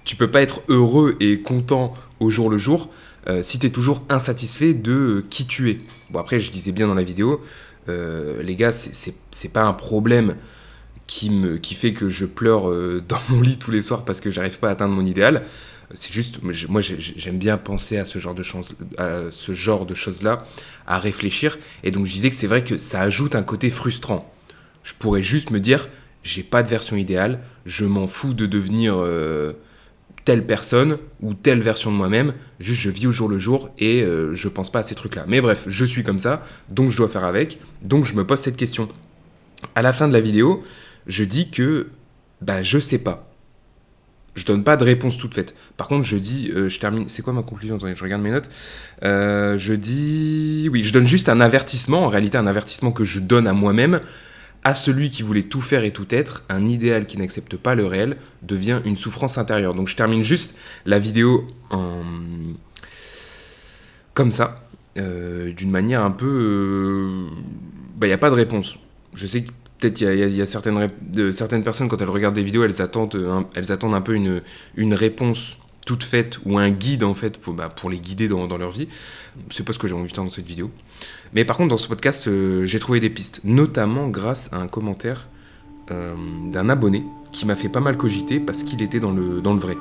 tu peux pas être heureux et content au jour le jour si tu es toujours insatisfait de qui tu es. Bon, après, je disais bien dans la vidéo, les gars, c'est pas un problème qui fait que je pleure dans mon lit tous les soirs parce que j'arrive pas à atteindre mon idéal. C'est juste, moi j'aime bien penser à ce genre de choses-là, à réfléchir. Et donc je disais que c'est vrai que ça ajoute un côté frustrant. Je pourrais juste me dire, j'ai pas de version idéale, je m'en fous de devenir telle personne ou telle version de moi-même, juste je vis au jour le jour et je pense pas à ces trucs-là. Mais bref, je suis comme ça, donc je dois faire avec, donc je me pose cette question. À la fin de la vidéo, je dis que je sais pas. Je donne pas de réponse toute faite. Par contre, je dis, je termine. C'est quoi ma conclusion? Attendez, je regarde mes notes. Je dis, oui, je donne juste un avertissement. En réalité, un avertissement que je donne à moi-même, à celui qui voulait tout faire et tout être. Un idéal qui n'accepte pas le réel devient une souffrance intérieure. Donc, je termine juste la vidéo comme ça, d'une manière un peu. Il n'y a pas de réponse. Je sais que peut-être il y a certaines personnes, quand elles regardent des vidéos, elles attendent un peu une réponse toute faite ou un guide en fait pour les guider dans leur vie. C'est pas ce que j'ai envie de faire dans cette vidéo. Mais par contre, dans ce podcast, j'ai trouvé des pistes, notamment grâce à un commentaire d'un abonné qui m'a fait pas mal cogiter parce qu'il était dans le vrai.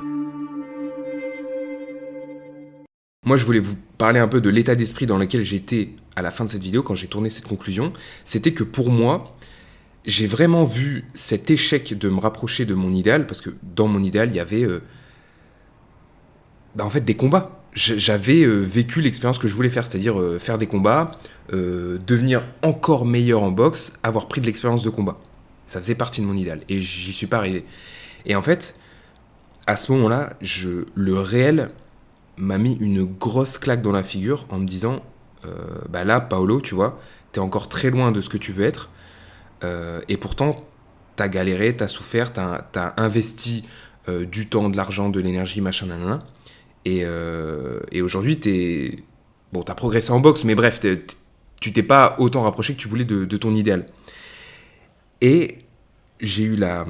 Moi, je voulais vous parler un peu de l'état d'esprit dans lequel j'étais à la fin de cette vidéo quand j'ai tourné cette conclusion. C'était que pour moi, j'ai vraiment vu cet échec de me rapprocher de mon idéal, parce que dans mon idéal, il y avait en fait des combats. J'avais vécu l'expérience que je voulais faire, c'est-à-dire faire des combats, devenir encore meilleur en boxe, avoir pris de l'expérience de combat. Ça faisait partie de mon idéal, et j'y suis pas arrivé. Et en fait, à ce moment-là, le réel m'a mis une grosse claque dans la figure en me disant, là, Paolo, tu vois, t'es encore très loin de ce que tu veux être, et pourtant, t'as galéré, t'as souffert, t'as investi du temps, de l'argent, de l'énergie, machin, nanana. Et aujourd'hui, t'as progressé en boxe, mais bref, tu t'es pas autant rapproché que tu voulais de ton idéal. Et j'ai eu la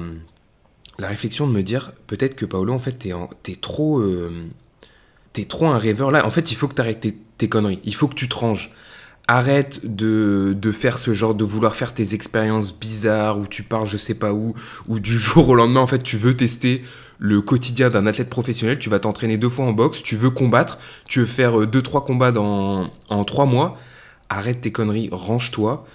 réflexion de me dire, peut-être que Paolo, en fait, t'es trop un rêveur là. En fait, il faut que t'arrêtes tes conneries. Il faut que tu te ranges. Arrête de faire ce genre, de vouloir faire tes expériences bizarres où tu pars je sais pas où du jour au lendemain, en fait, tu veux tester le quotidien d'un athlète professionnel, tu vas t'entraîner 2 fois en boxe, tu veux combattre, tu veux faire 2-3 combats en 3 mois. Arrête tes conneries, range-toi.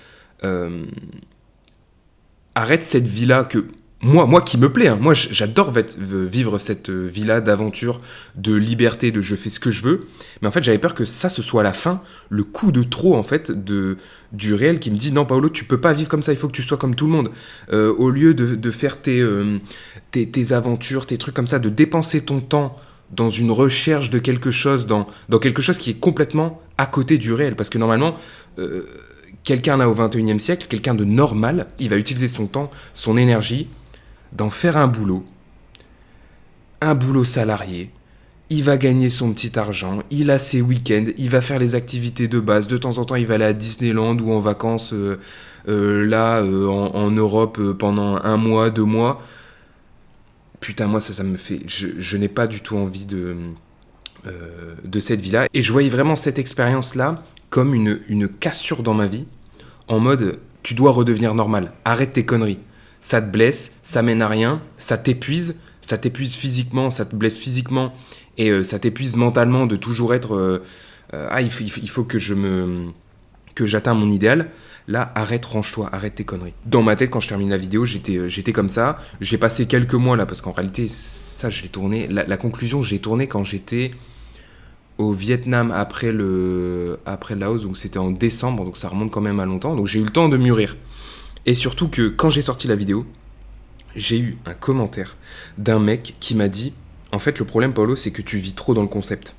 Arrête cette vie-là que moi qui me plaît, hein. Moi j'adore vivre cette vie-là d'aventure, de liberté, de je fais ce que je veux. Mais en fait, j'avais peur que ça, ce soit à la fin le coup de trop, en fait, du réel qui me dit non, Paolo, tu peux pas vivre comme ça, il faut que tu sois comme tout le monde. Au lieu de faire tes aventures, tes trucs comme ça, de dépenser ton temps dans une recherche de quelque chose, dans quelque chose qui est complètement à côté du réel. Parce que normalement, quelqu'un là au 21e siècle, quelqu'un de normal, il va utiliser son temps, son énergie, d'en faire un boulot salarié. Il va gagner son petit argent, il a ses week-ends, il va faire les activités de base. De temps en temps, il va aller à Disneyland ou en vacances en Europe pendant 1 mois, 2 mois. Putain, moi, ça me fait... Je n'ai pas du tout envie de cette vie-là. Et je voyais vraiment cette expérience-là comme une cassure dans ma vie, en mode, tu dois redevenir normal, arrête tes conneries. Ça te blesse, ça mène à rien, ça t'épuise physiquement, ça te blesse physiquement, et ça t'épuise mentalement de toujours être... il faut que j'atteins mon idéal. Là, arrête, range-toi, arrête tes conneries. Dans ma tête, quand je termine la vidéo, j'étais comme ça. J'ai passé quelques mois là, parce qu'en réalité, ça, je l'ai tourné. La conclusion, j'ai tourné quand j'étais au Vietnam après le Laos, donc c'était en décembre, donc ça remonte quand même à longtemps. Donc j'ai eu le temps de mûrir. Et surtout que quand j'ai sorti la vidéo, j'ai eu un commentaire d'un mec qui m'a dit « En fait, le problème, Paolo, c'est que tu vis trop dans le concept. »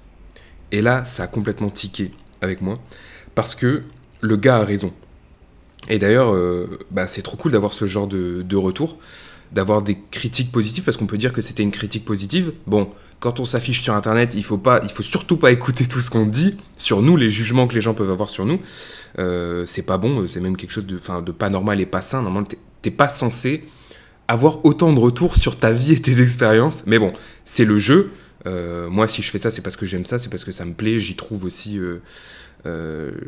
Et là, ça a complètement tiqué avec moi, parce que le gars a raison. Et d'ailleurs, c'est trop cool d'avoir ce genre de retour, d'avoir des critiques positives, parce qu'on peut dire que c'était une critique positive. Bon, quand on s'affiche sur Internet, il faut surtout pas écouter tout ce qu'on dit sur nous, les jugements que les gens peuvent avoir sur nous. C'est pas bon, c'est même quelque chose de pas normal et pas sain. Normalement, t'es pas censé avoir autant de retours sur ta vie et tes expériences. Mais bon, c'est le jeu. Moi, si je fais ça, c'est parce que j'aime ça, c'est parce que ça me plaît. J'y trouve aussi...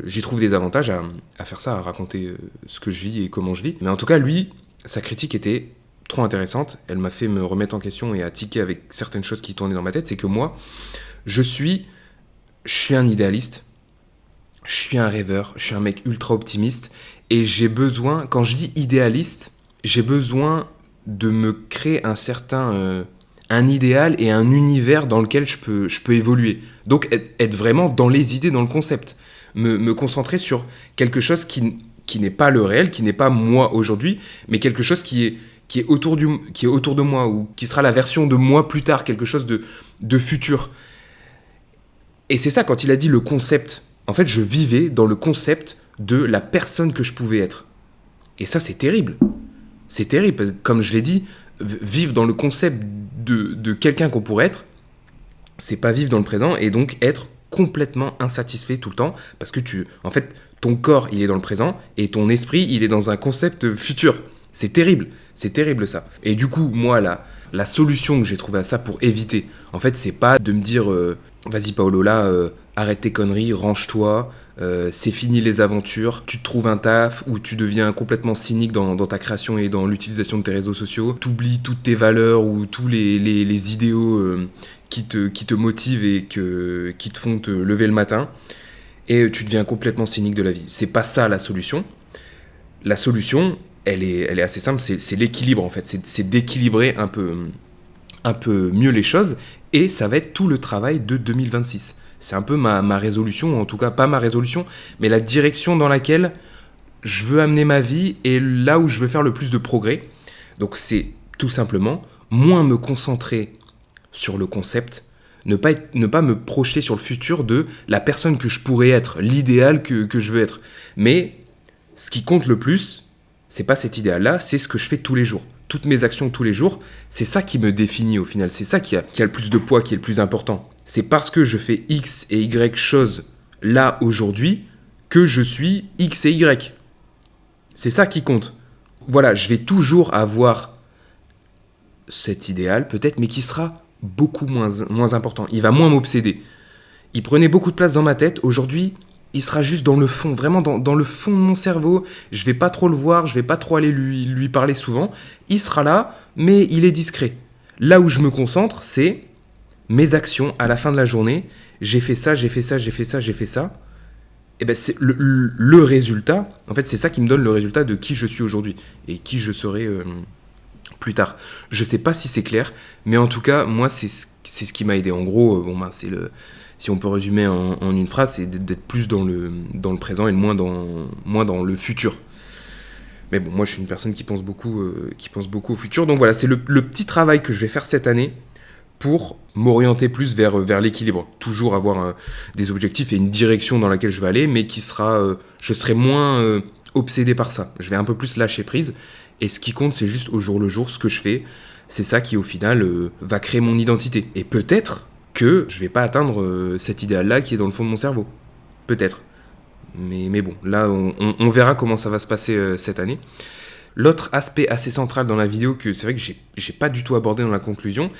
j'y trouve des avantages à faire ça, à raconter ce que je vis et comment je vis. Mais en tout cas, lui, sa critique était trop intéressante. Elle m'a fait me remettre en question et à tiquer avec certaines choses qui tournaient dans ma tête. C'est que moi, je suis un idéaliste, je suis un rêveur, je suis un mec ultra optimiste, et j'ai besoin, quand je dis idéaliste, j'ai besoin de me créer un idéal et un univers dans lequel je peux évoluer. Donc être vraiment dans les idées, dans le concept. Me concentrer sur quelque chose qui n'est pas le réel, qui n'est pas moi aujourd'hui, mais quelque chose qui est autour de moi, ou qui sera la version de moi plus tard, quelque chose de futur. Et c'est ça, quand il a dit le concept, en fait, je vivais dans le concept de la personne que je pouvais être. Et ça, c'est terrible. C'est terrible, parce que, comme je l'ai dit, vivre dans le concept de quelqu'un qu'on pourrait être, c'est pas vivre dans le présent, et donc être complètement insatisfait tout le temps, parce que en fait, ton corps, il est dans le présent, et ton esprit, il est dans un concept futur. C'est terrible ça. Et du coup, moi, la solution que j'ai trouvée à ça pour éviter, en fait, c'est pas de me dire vas-y Paolo, là, arrête tes conneries, range-toi, c'est fini les aventures, tu te trouves un taf, ou tu deviens complètement cynique dans ta création et dans l'utilisation de tes réseaux sociaux, t'oublies toutes tes valeurs ou tous les idéaux qui te motivent et qui te font te lever le matin, et tu deviens complètement cynique de la vie. C'est pas ça la solution. La solution, elle est assez simple, c'est l'équilibre en fait, c'est d'équilibrer un peu mieux les choses, et ça va être tout le travail de 2026. C'est un peu ma résolution, en tout cas pas ma résolution, mais la direction dans laquelle je veux amener ma vie et là où je veux faire le plus de progrès. Donc c'est tout simplement moins me concentrer sur le concept, ne pas me projeter sur le futur de la personne que je pourrais être, l'idéal que je veux être. Mais ce qui compte le plus, c'est pas cet idéal-là, c'est ce que je fais tous les jours. Toutes mes actions tous les jours, c'est ça qui me définit au final. C'est ça qui a le plus de poids, qui est le plus important. C'est parce que je fais X et Y choses là, aujourd'hui, que je suis X et Y. C'est ça qui compte. Voilà, je vais toujours avoir cet idéal, peut-être, mais qui sera beaucoup moins important. Il va moins m'obséder. Il prenait beaucoup de place dans ma tête. Aujourd'hui, il sera juste dans le fond, vraiment dans le fond de mon cerveau. Je vais pas trop le voir, je vais pas trop aller lui parler souvent. Il sera là, mais il est discret. Là où je me concentre, c'est mes actions à la fin de la journée. J'ai fait ça, j'ai fait ça, j'ai fait ça, j'ai fait ça. Et ben c'est le résultat. En fait, c'est ça qui me donne le résultat de qui je suis aujourd'hui et qui je serai plus tard. Je sais pas si c'est clair, mais en tout cas, moi, c'est ce qui m'a aidé. En gros, si on peut résumer en une phrase, c'est d'être plus dans le présent et moins dans le futur. Mais bon, moi, je suis une personne qui pense beaucoup au futur. Donc voilà, c'est le petit travail que je vais faire cette année pour m'orienter plus vers l'équilibre. Toujours avoir des objectifs et une direction dans laquelle je vais aller, mais je serai moins obsédé par ça. Je vais un peu plus lâcher prise. Et ce qui compte, c'est juste au jour le jour ce que je fais. C'est ça qui, au final, va créer mon identité. Et peut-être que je vais pas atteindre cet idéal-là qui est dans le fond de mon cerveau. Peut-être. Mais bon, là, on verra comment ça va se passer cette année. L'autre aspect assez central dans la vidéo, que c'est vrai que j'ai pas du tout abordé dans la conclusion,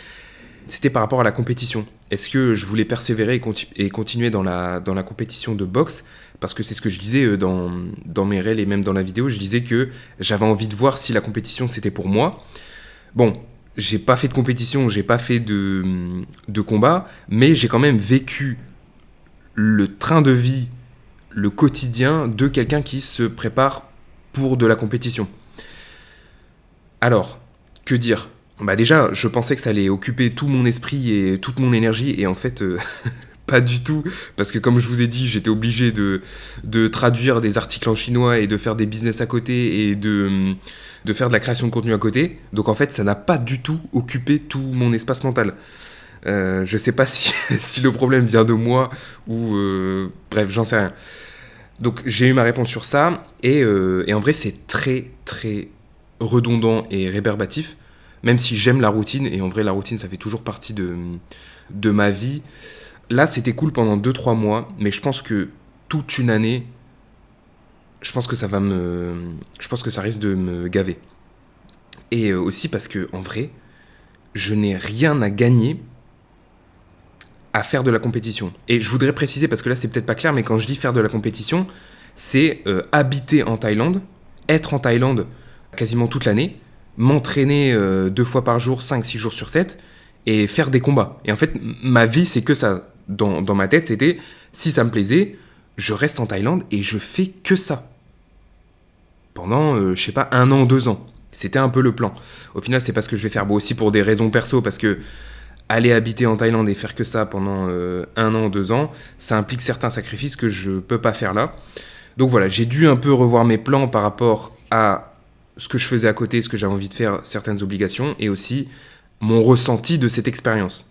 c'était par rapport à la compétition. Est-ce que je voulais persévérer et continuer dans la compétition de boxe ? Parce que c'est ce que je disais dans mes réels et même dans la vidéo, je disais que j'avais envie de voir si la compétition c'était pour moi. Bon, j'ai pas fait de compétition, j'ai pas fait de combat, mais j'ai quand même vécu le train de vie, le quotidien de quelqu'un qui se prépare pour de la compétition. Alors, que dire ? Bah déjà, je pensais que ça allait occuper tout mon esprit et toute mon énergie, et en fait, pas du tout, parce que comme je vous ai dit, j'étais obligé de traduire des articles en chinois et de faire des business à côté et de faire de la création de contenu à côté. Donc en fait, ça n'a pas du tout occupé tout mon espace mental. Je sais pas si le problème vient de moi ou... bref, j'en sais rien. Donc j'ai eu ma réponse sur ça, et en vrai, c'est très, très redondant et rébarbatif. Même si j'aime la routine, et en vrai la routine ça fait toujours partie de ma vie. Là c'était cool pendant 2-3 mois, mais je pense que toute une année, je pense que ça risque de me gaver. Et aussi parce que en vrai, je n'ai rien à gagner à faire de la compétition. Et je voudrais préciser, parce que là c'est peut-être pas clair, mais quand je dis faire de la compétition, c'est habiter en Thaïlande, être en Thaïlande quasiment toute l'année, m'entraîner 2 fois par jour, 5-6 jours sur 7, et faire des combats. Et en fait, ma vie, c'est que ça. Dans ma tête, c'était, si ça me plaisait, je reste en Thaïlande et je fais que ça. Pendant, je sais pas, 1 an, 2 ans. C'était un peu le plan. Au final, c'est pas ce que je vais faire. Bon, aussi pour des raisons perso, parce que aller habiter en Thaïlande et faire que ça pendant 1 an, 2 ans, ça implique certains sacrifices que je peux pas faire là. Donc voilà, j'ai dû un peu revoir mes plans par rapport à ce que je faisais à côté, ce que j'avais envie de faire, certaines obligations, et aussi mon ressenti de cette expérience.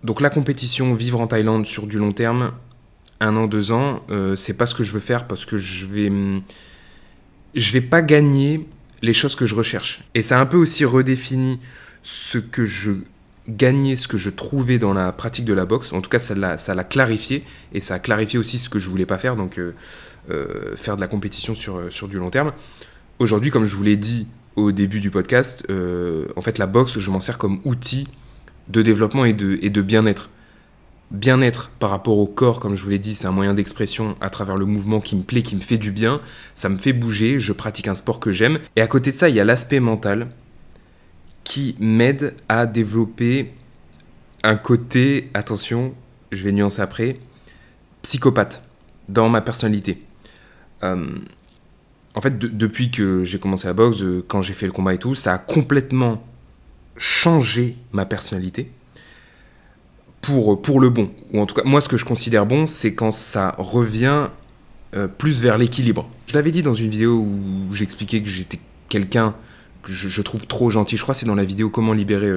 Donc la compétition, vivre en Thaïlande sur du long terme, 1 an, 2 ans, c'est pas ce que je veux faire, parce que je vais pas gagner les choses que je recherche. Et ça a un peu aussi redéfini ce que je gagnais, ce que je trouvais dans la pratique de la boxe. En tout cas, ça l'a clarifié, et ça a clarifié aussi ce que je voulais pas faire, donc faire de la compétition sur du long terme. Aujourd'hui, comme je vous l'ai dit au début du podcast, en fait, la boxe, je m'en sers comme outil de développement et de bien-être. Bien-être par rapport au corps, comme je vous l'ai dit, c'est un moyen d'expression à travers le mouvement qui me plaît, qui me fait du bien. Ça me fait bouger, je pratique un sport que j'aime. Et à côté de ça, il y a l'aspect mental qui m'aide à développer un côté, attention, je vais nuancer après, psychopathe dans ma personnalité. En fait, depuis que j'ai commencé la boxe, quand j'ai fait le combat et tout, ça a complètement changé ma personnalité pour le bon. Ou en tout cas, moi, ce que je considère bon, c'est quand ça revient plus vers l'équilibre. Je l'avais dit dans une vidéo où j'expliquais que j'étais quelqu'un que je trouve trop gentil. Je crois que c'est dans la vidéo « Comment libérer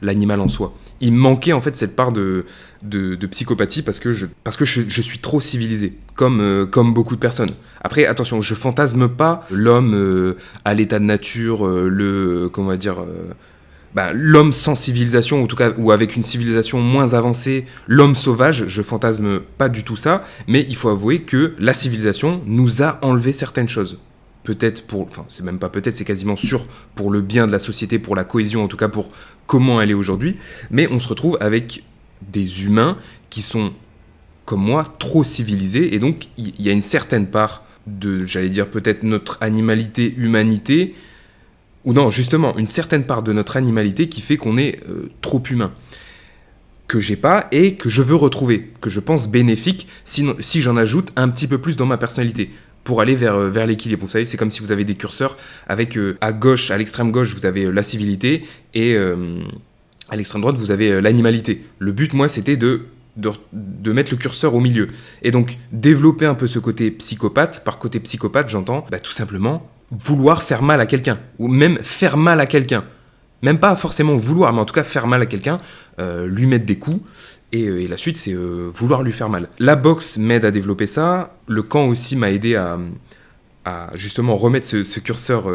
l'animal en soi ». Il me manquait en fait cette part de psychopathie parce que je suis trop civilisé, comme beaucoup de personnes. Après, attention, je fantasme pas l'homme à l'état de nature, l'homme sans civilisation, en tout cas, ou avec une civilisation moins avancée, l'homme sauvage, je fantasme pas du tout ça, mais il faut avouer que la civilisation nous a enlevé certaines choses. C'est même pas peut-être, c'est quasiment sûr pour le bien de la société, pour la cohésion, en tout cas pour comment elle est aujourd'hui, mais on se retrouve avec des humains qui sont, comme moi, trop civilisés, et donc il y a une certaine part de, j'allais dire peut-être notre animalité, humanité, ou non, justement, une certaine part de notre animalité qui fait qu'on est trop humain, que j'ai pas et que je veux retrouver, que je pense bénéfique si j'en ajoute un petit peu plus dans ma personnalité. pour aller vers l'équilibre. Vous savez, c'est comme si vous avez des curseurs avec à gauche, à l'extrême gauche, vous avez la civilité et à l'extrême droite, vous avez l'animalité. Le but, moi, c'était de mettre le curseur au milieu. Et donc, développer un peu ce côté psychopathe. Par côté psychopathe, j'entends tout simplement vouloir faire mal à quelqu'un. Ou même faire mal à quelqu'un. Même pas forcément vouloir, mais en tout cas faire mal à quelqu'un, lui mettre des coups. Et la suite, c'est vouloir lui faire mal. La boxe m'aide à développer ça. Le camp aussi m'a aidé à justement remettre ce curseur,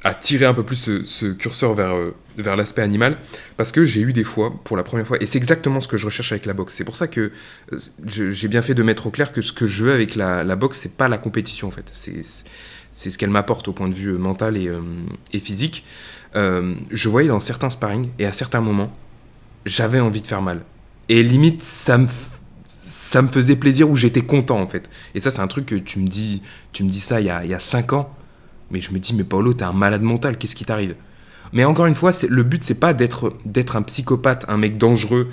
à tirer un peu plus ce curseur vers l'aspect animal. Parce que j'ai eu des fois, pour la première fois, et c'est exactement ce que je recherche avec la boxe. C'est pour ça que j'ai bien fait de mettre au clair que ce que je veux avec la boxe, c'est pas la compétition en fait. C'est ce qu'elle m'apporte au point de vue mental et physique. Je voyais dans certains sparring, et à certains moments, j'avais envie de faire mal. Et limite, ça me faisait plaisir ou j'étais content en fait. Et ça, c'est un truc que tu me dis ça il y a 5 ans. Mais je me dis, mais Paolo, t'es un malade mental, qu'est-ce qui t'arrive ? Mais encore une fois, le but, c'est pas d'être un psychopathe, un mec dangereux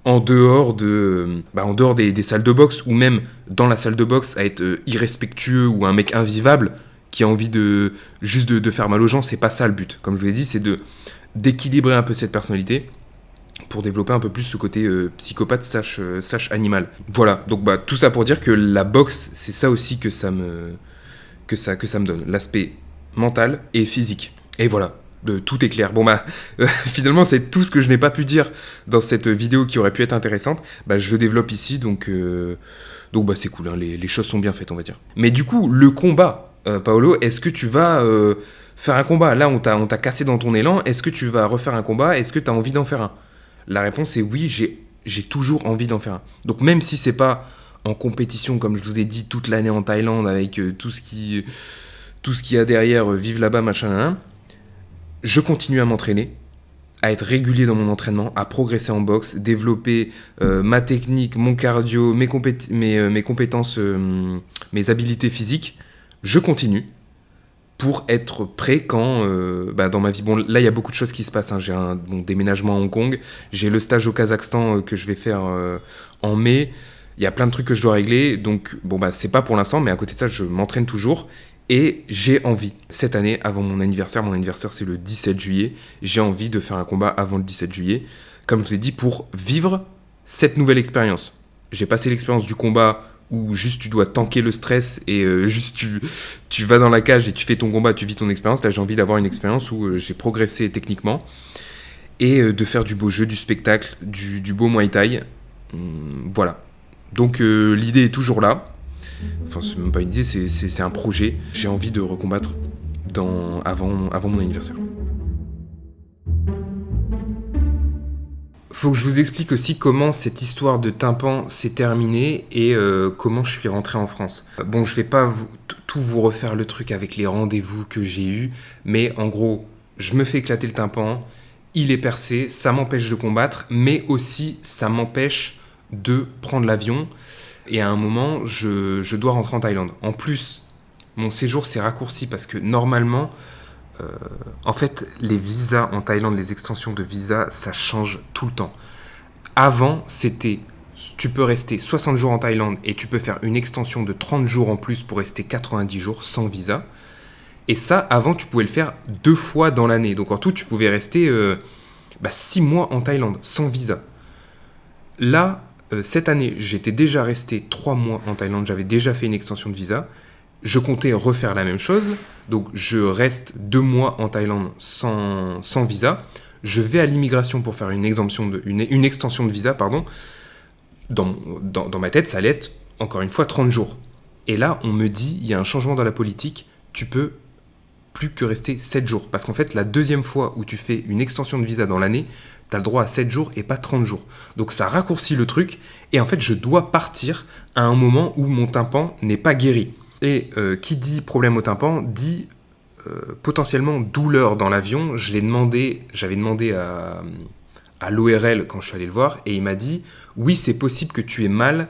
en dehors des salles de boxe, ou même dans la salle de boxe, à être irrespectueux ou un mec invivable qui a envie de faire mal aux gens. C'est pas ça le but. Comme je vous l'ai dit, c'est d'équilibrer un peu cette personnalité pour développer un peu plus ce côté psychopathe slash animal. Voilà, donc tout ça pour dire que la boxe, c'est ça aussi que ça me donne, l'aspect mental et physique. Et voilà, tout est clair. Bon finalement c'est tout ce que je n'ai pas pu dire dans cette vidéo qui aurait pu être intéressante. Je le développe ici, donc c'est cool, hein, les choses sont bien faites, on va dire. Mais du coup, le combat, Paolo, est-ce que tu vas faire un combat ? Là, on t'a cassé dans ton élan, est-ce que tu vas refaire un combat ? Est-ce que tu as envie d'en faire un ? La réponse est oui, j'ai toujours envie d'en faire un. Donc même si c'est pas en compétition, comme je vous ai dit, toute l'année en Thaïlande, avec tout ce qu'il y a derrière, vive là-bas, machin, je continue à m'entraîner, à être régulier dans mon entraînement, à progresser en boxe, développer ma technique, mon cardio, mes compétences, mes habiletés physiques. Je continue pour être prêt quand, dans ma vie... Bon, là, il y a beaucoup de choses qui se passent. Hein. J'ai un déménagement à Hong Kong, j'ai le stage au Kazakhstan que je vais faire en mai. Il y a plein de trucs que je dois régler, donc c'est pas pour l'instant, mais à côté de ça, je m'entraîne toujours. Et j'ai envie, cette année, avant mon anniversaire c'est le 17 juillet, j'ai envie de faire un combat avant le 17 juillet, comme je vous ai dit, pour vivre cette nouvelle expérience. J'ai passé l'expérience du combat où juste tu dois tanker le stress et juste tu vas dans la cage et tu fais ton combat, tu vis ton expérience. Là, j'ai envie d'avoir une expérience où j'ai progressé techniquement et de faire du beau jeu, du spectacle, du beau Muay Thai. Voilà. Donc l'idée est toujours là. Enfin, c'est même pas une idée, c'est un projet. J'ai envie de recombattre avant mon anniversaire. Faut que je vous explique aussi comment cette histoire de tympan s'est terminée et comment je suis rentré en France. Bon, je vais pas tout vous refaire le truc avec les rendez-vous que j'ai eus, mais en gros, je me fais éclater le tympan, il est percé, ça m'empêche de combattre, mais aussi ça m'empêche de prendre l'avion. Et à un moment, je dois rentrer en Thaïlande. En plus, mon séjour s'est raccourci parce que normalement... en fait, les visas en Thaïlande, les extensions de visa, ça change tout le temps. Avant, tu peux rester 60 jours en Thaïlande et tu peux faire une extension de 30 jours en plus pour rester 90 jours sans visa. Et ça, avant, tu pouvais le faire 2 fois dans l'année. Donc en tout, tu pouvais rester 6 mois en Thaïlande sans visa. Là, cette année, j'étais déjà resté 3 mois en Thaïlande, j'avais déjà fait une extension de visa. Je comptais refaire la même chose, donc je reste 2 mois en Thaïlande sans visa. Je vais à l'immigration pour faire une extension de visa, pardon. Dans ma tête, ça allait être, encore une fois, 30 jours. Et là, on me dit, il y a un changement dans la politique, tu peux plus que rester 7 jours. Parce qu'en fait, la deuxième fois où tu fais une extension de visa dans l'année, tu as le droit à 7 jours et pas 30 jours. Donc ça raccourcit le truc, et en fait, je dois partir à un moment où mon tympan n'est pas guéri. Et qui dit problème au tympan dit potentiellement douleur dans l'avion. J'avais demandé à l'ORL quand je suis allé le voir, et il m'a dit oui, c'est possible que tu aies mal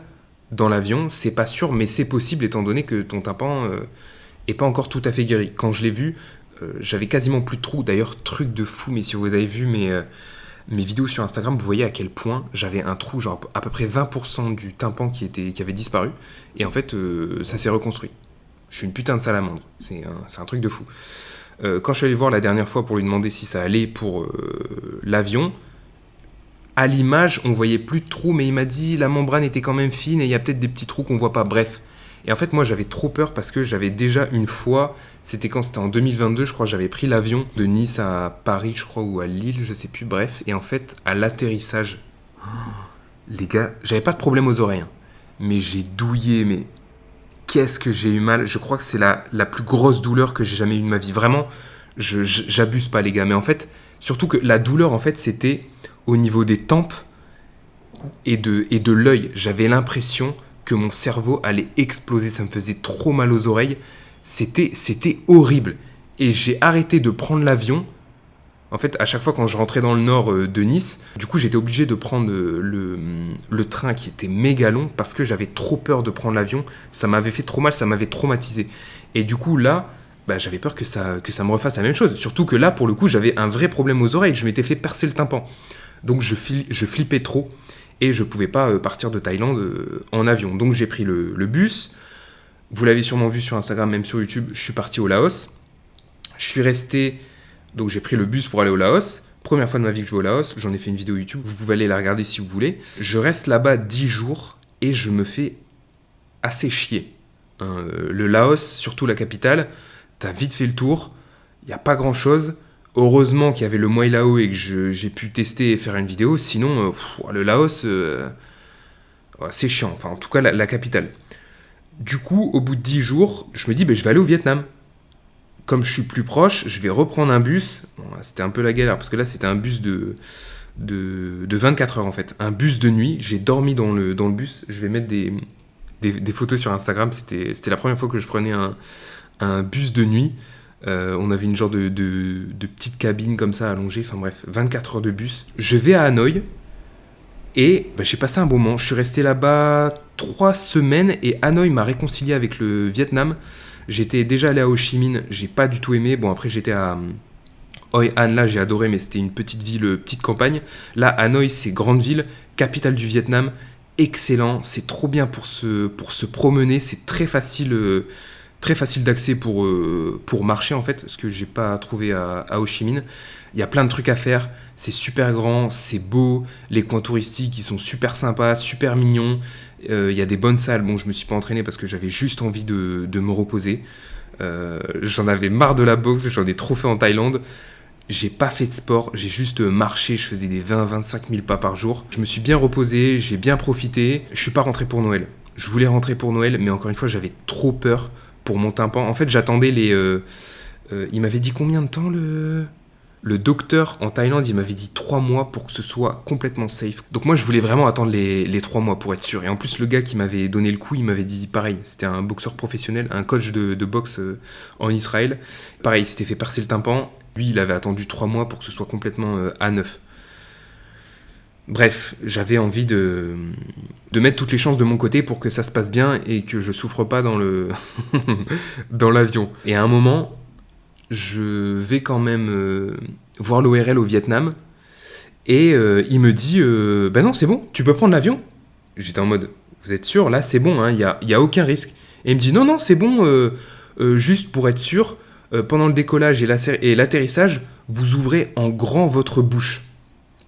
dans l'avion, c'est pas sûr, mais c'est possible étant donné que ton tympan est pas encore tout à fait guéri. Quand je l'ai vu, j'avais quasiment plus de trous. D'ailleurs, truc de fou, mais si vous avez vu mes vidéos sur Instagram, vous voyez à quel point j'avais un trou, genre à peu près 20% du tympan qui avait disparu, et en fait ça s'est reconstruit. Je suis une putain de salamandre. C'est un truc de fou. Quand je suis allé le voir la dernière fois pour lui demander si ça allait pour l'avion, à l'image, on voyait plus de trous, mais il m'a dit la membrane était quand même fine et il y a peut-être des petits trous qu'on voit pas. Bref. Et en fait, moi, j'avais trop peur parce que j'avais déjà une fois, c'était en 2022, je crois, j'avais pris l'avion de Nice à Paris, je crois, ou à Lille, je sais plus, bref. Et en fait, à l'atterrissage, les gars, j'avais pas de problème aux oreilles, hein, mais j'ai douillé, mais qu'est-ce que j'ai eu mal. Je crois que c'est la plus grosse douleur que j'ai jamais eue de ma vie. Vraiment, j'abuse pas, les gars. Mais en fait, surtout que la douleur, en fait, c'était au niveau des tempes et de l'œil. J'avais l'impression que mon cerveau allait exploser. Ça me faisait trop mal aux oreilles. C'était horrible. Et j'ai arrêté de prendre l'avion. En fait, à chaque fois quand je rentrais dans le nord de Nice, du coup, j'étais obligé de prendre le train qui était méga long parce que j'avais trop peur de prendre l'avion. Ça m'avait fait trop mal, ça m'avait traumatisé. Et du coup, là, j'avais peur que ça me refasse la même chose. Surtout que là, pour le coup, j'avais un vrai problème aux oreilles. Je m'étais fait percer le tympan. Donc, je flippais trop et je pouvais pas partir de Thaïlande en avion. Donc, j'ai pris le bus. Vous l'avez sûrement vu sur Instagram, même sur YouTube. Je suis parti au Laos. Je suis resté... Donc j'ai pris le bus pour aller au Laos. Première fois de ma vie que je vais au Laos. J'en ai fait une vidéo YouTube. Vous pouvez aller la regarder si vous voulez. Je reste là-bas 10 jours et je me fais assez chier. Le Laos, surtout la capitale, t'as vite fait le tour. Il n'y a pas grand-chose. Heureusement qu'il y avait le Moi Lao et que j'ai pu tester et faire une vidéo. Sinon, le Laos, c'est chiant. Enfin, en tout cas, la capitale. Du coup, au bout de 10 jours, je me dis, je vais aller au Vietnam. Comme je suis plus proche, je vais reprendre un bus. Bon, c'était un peu la galère, parce que là, c'était un bus de 24 heures, en fait. Un bus de nuit. J'ai dormi dans le bus. Je vais mettre des photos sur Instagram. C'était la première fois que je prenais un bus de nuit. On avait une genre de petite cabine comme ça, allongée. Enfin bref, 24 heures de bus. Je vais à Hanoï. Et j'ai passé un bon moment. Je suis resté là-bas 3 semaines. Et Hanoï m'a réconcilié avec le Vietnam. J'étais déjà allé à Ho Chi Minh, j'ai pas du tout aimé. Bon, après, j'étais à Hoi An, là, j'ai adoré, mais c'était une petite ville, petite campagne. Là, Hanoï, c'est grande ville, capitale du Vietnam, excellent. C'est trop bien pour se promener, c'est très facile d'accès pour marcher, en fait, ce que j'ai pas trouvé à Ho Chi Minh. Il y a plein de trucs à faire, c'est super grand, c'est beau, les coins touristiques, ils sont super sympas, super mignons. Il y a des bonnes salles. Bon, je me suis pas entraîné parce que j'avais juste envie de me reposer. J'en avais marre de la boxe, j'en ai trop fait en Thaïlande. J'ai pas fait de sport, j'ai juste marché, je faisais des 20-25 000 pas par jour. Je me suis bien reposé, j'ai bien profité. Je suis pas rentré pour Noël. Je voulais rentrer pour Noël, mais encore une fois, j'avais trop peur pour mon tympan. En fait, j'attendais les... il m'avait dit combien de temps le docteur en Thaïlande, il m'avait dit 3 mois pour que ce soit complètement safe. Donc moi, je voulais vraiment attendre les 3 mois pour être sûr. Et en plus, le gars qui m'avait donné le coup, il m'avait dit pareil. C'était un boxeur professionnel, un coach de boxe en Israël. Pareil, il s'était fait percer le tympan. Lui, il avait attendu 3 mois pour que ce soit complètement à neuf. Bref, j'avais envie de mettre toutes les chances de mon côté pour que ça se passe bien et que je souffre pas dans l'avion. Et à un moment... je vais quand même voir l'ORL au Vietnam. Et il me dit, non, c'est bon, tu peux prendre l'avion. J'étais en mode, vous êtes sûr, là, c'est bon, il y a aucun risque. Et il me dit, non, c'est bon, juste pour être sûr, pendant le décollage et l'atterrissage, vous ouvrez en grand votre bouche.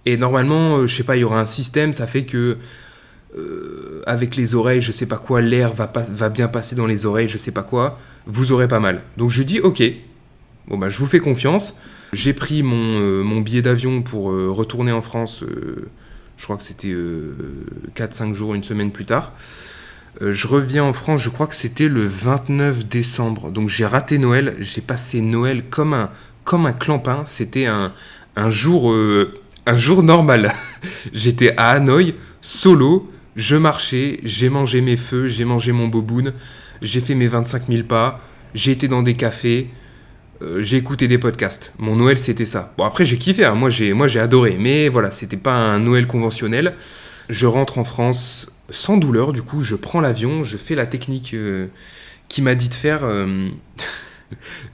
Et normalement, je sais pas, il y aura un système, ça fait que... avec les oreilles, je sais pas quoi, l'air va bien passer dans les oreilles, je sais pas quoi, vous aurez pas mal. Donc je dis, ok. Bon, je vous fais confiance. J'ai pris mon billet d'avion pour retourner en France. Je crois que c'était 4-5 jours, une semaine plus tard. Je reviens en France, je crois que c'était le 29 décembre. Donc j'ai raté Noël. J'ai passé Noël comme un clampin. C'était un jour normal. J'étais à Hanoï, solo. Je marchais, j'ai mangé mes feux, j'ai mangé mon boboon. J'ai fait mes 25 000 pas. J'ai été dans des cafés. J'ai écouté des podcasts. Mon Noël, c'était ça. Bon, après, j'ai kiffé. Moi, j'ai adoré. Mais voilà, c'était pas un Noël conventionnel. Je rentre en France sans douleur. Du coup, je prends l'avion. Je fais la technique qu'il m'a dit de faire.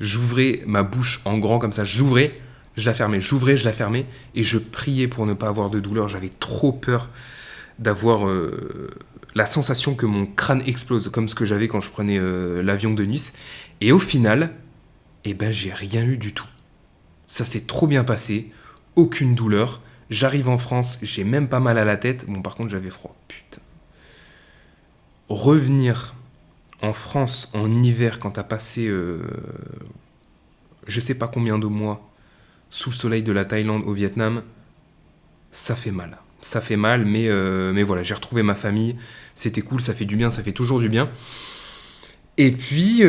J'ouvrais ma bouche en grand comme ça. J'ouvrais, je la fermais. J'ouvrais, je la fermais. Et je priais pour ne pas avoir de douleur. J'avais trop peur d'avoir la sensation que mon crâne explose, comme ce que j'avais quand je prenais l'avion de Nice. Et au final, eh ben, j'ai rien eu du tout. Ça s'est trop bien passé, aucune douleur. J'arrive en France, j'ai même pas mal à la tête. Bon, par contre, j'avais froid. Putain. Revenir en France en hiver quand t'as passé je sais pas combien de mois sous le soleil de la Thaïlande au Vietnam, ça fait mal. Ça fait mal, mais voilà, j'ai retrouvé ma famille. C'était cool, ça fait du bien, ça fait toujours du bien. Et puis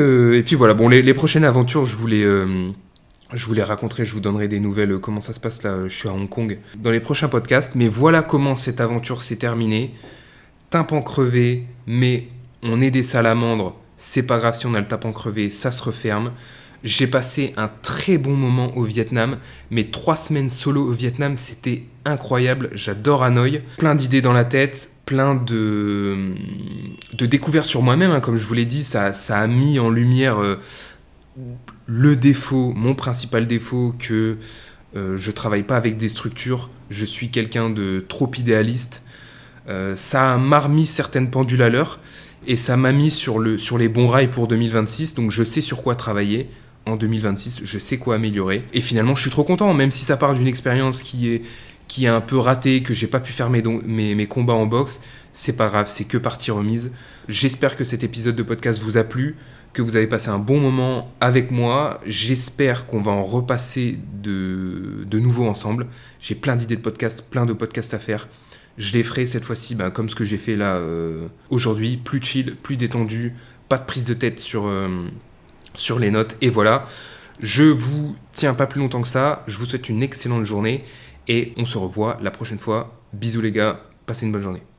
voilà, bon, les prochaines aventures, je vous les raconterai, je vous donnerai des nouvelles, comment ça se passe là, je suis à Hong Kong, dans les prochains podcasts. Mais voilà comment cette aventure s'est terminée. Tympan crevé, mais on est des salamandres, c'est pas grave si on a le tympan crevé, ça se referme. J'ai passé un très bon moment au Vietnam. Mes 3 semaines solo au Vietnam, c'était incroyable. J'adore Hanoï. Plein d'idées dans la tête, plein de découvertes sur moi-même. Hein. Comme je vous l'ai dit, ça a mis en lumière le défaut, mon principal défaut, que je travaille pas avec des structures. Je suis quelqu'un de trop idéaliste. Ça m'a remis certaines pendules à l'heure. Et ça m'a mis sur les bons rails pour 2026. Donc je sais sur quoi travailler. En 2026, je sais quoi améliorer. Et finalement, je suis trop content, même si ça part d'une expérience qui est un peu ratée, que j'ai pas pu faire mes combats en boxe. C'est pas grave, c'est que partie remise. J'espère que cet épisode de podcast vous a plu, que vous avez passé un bon moment avec moi. J'espère qu'on va en repasser de nouveau ensemble. J'ai plein d'idées de podcasts, plein de podcasts à faire. Je les ferai cette fois-ci comme ce que j'ai fait là aujourd'hui, plus chill, plus détendu, pas de prise de tête sur les notes. Et voilà, je vous tiens pas plus longtemps que ça, je vous souhaite une excellente journée et on se revoit la prochaine fois. Bisous les gars, passez une bonne journée.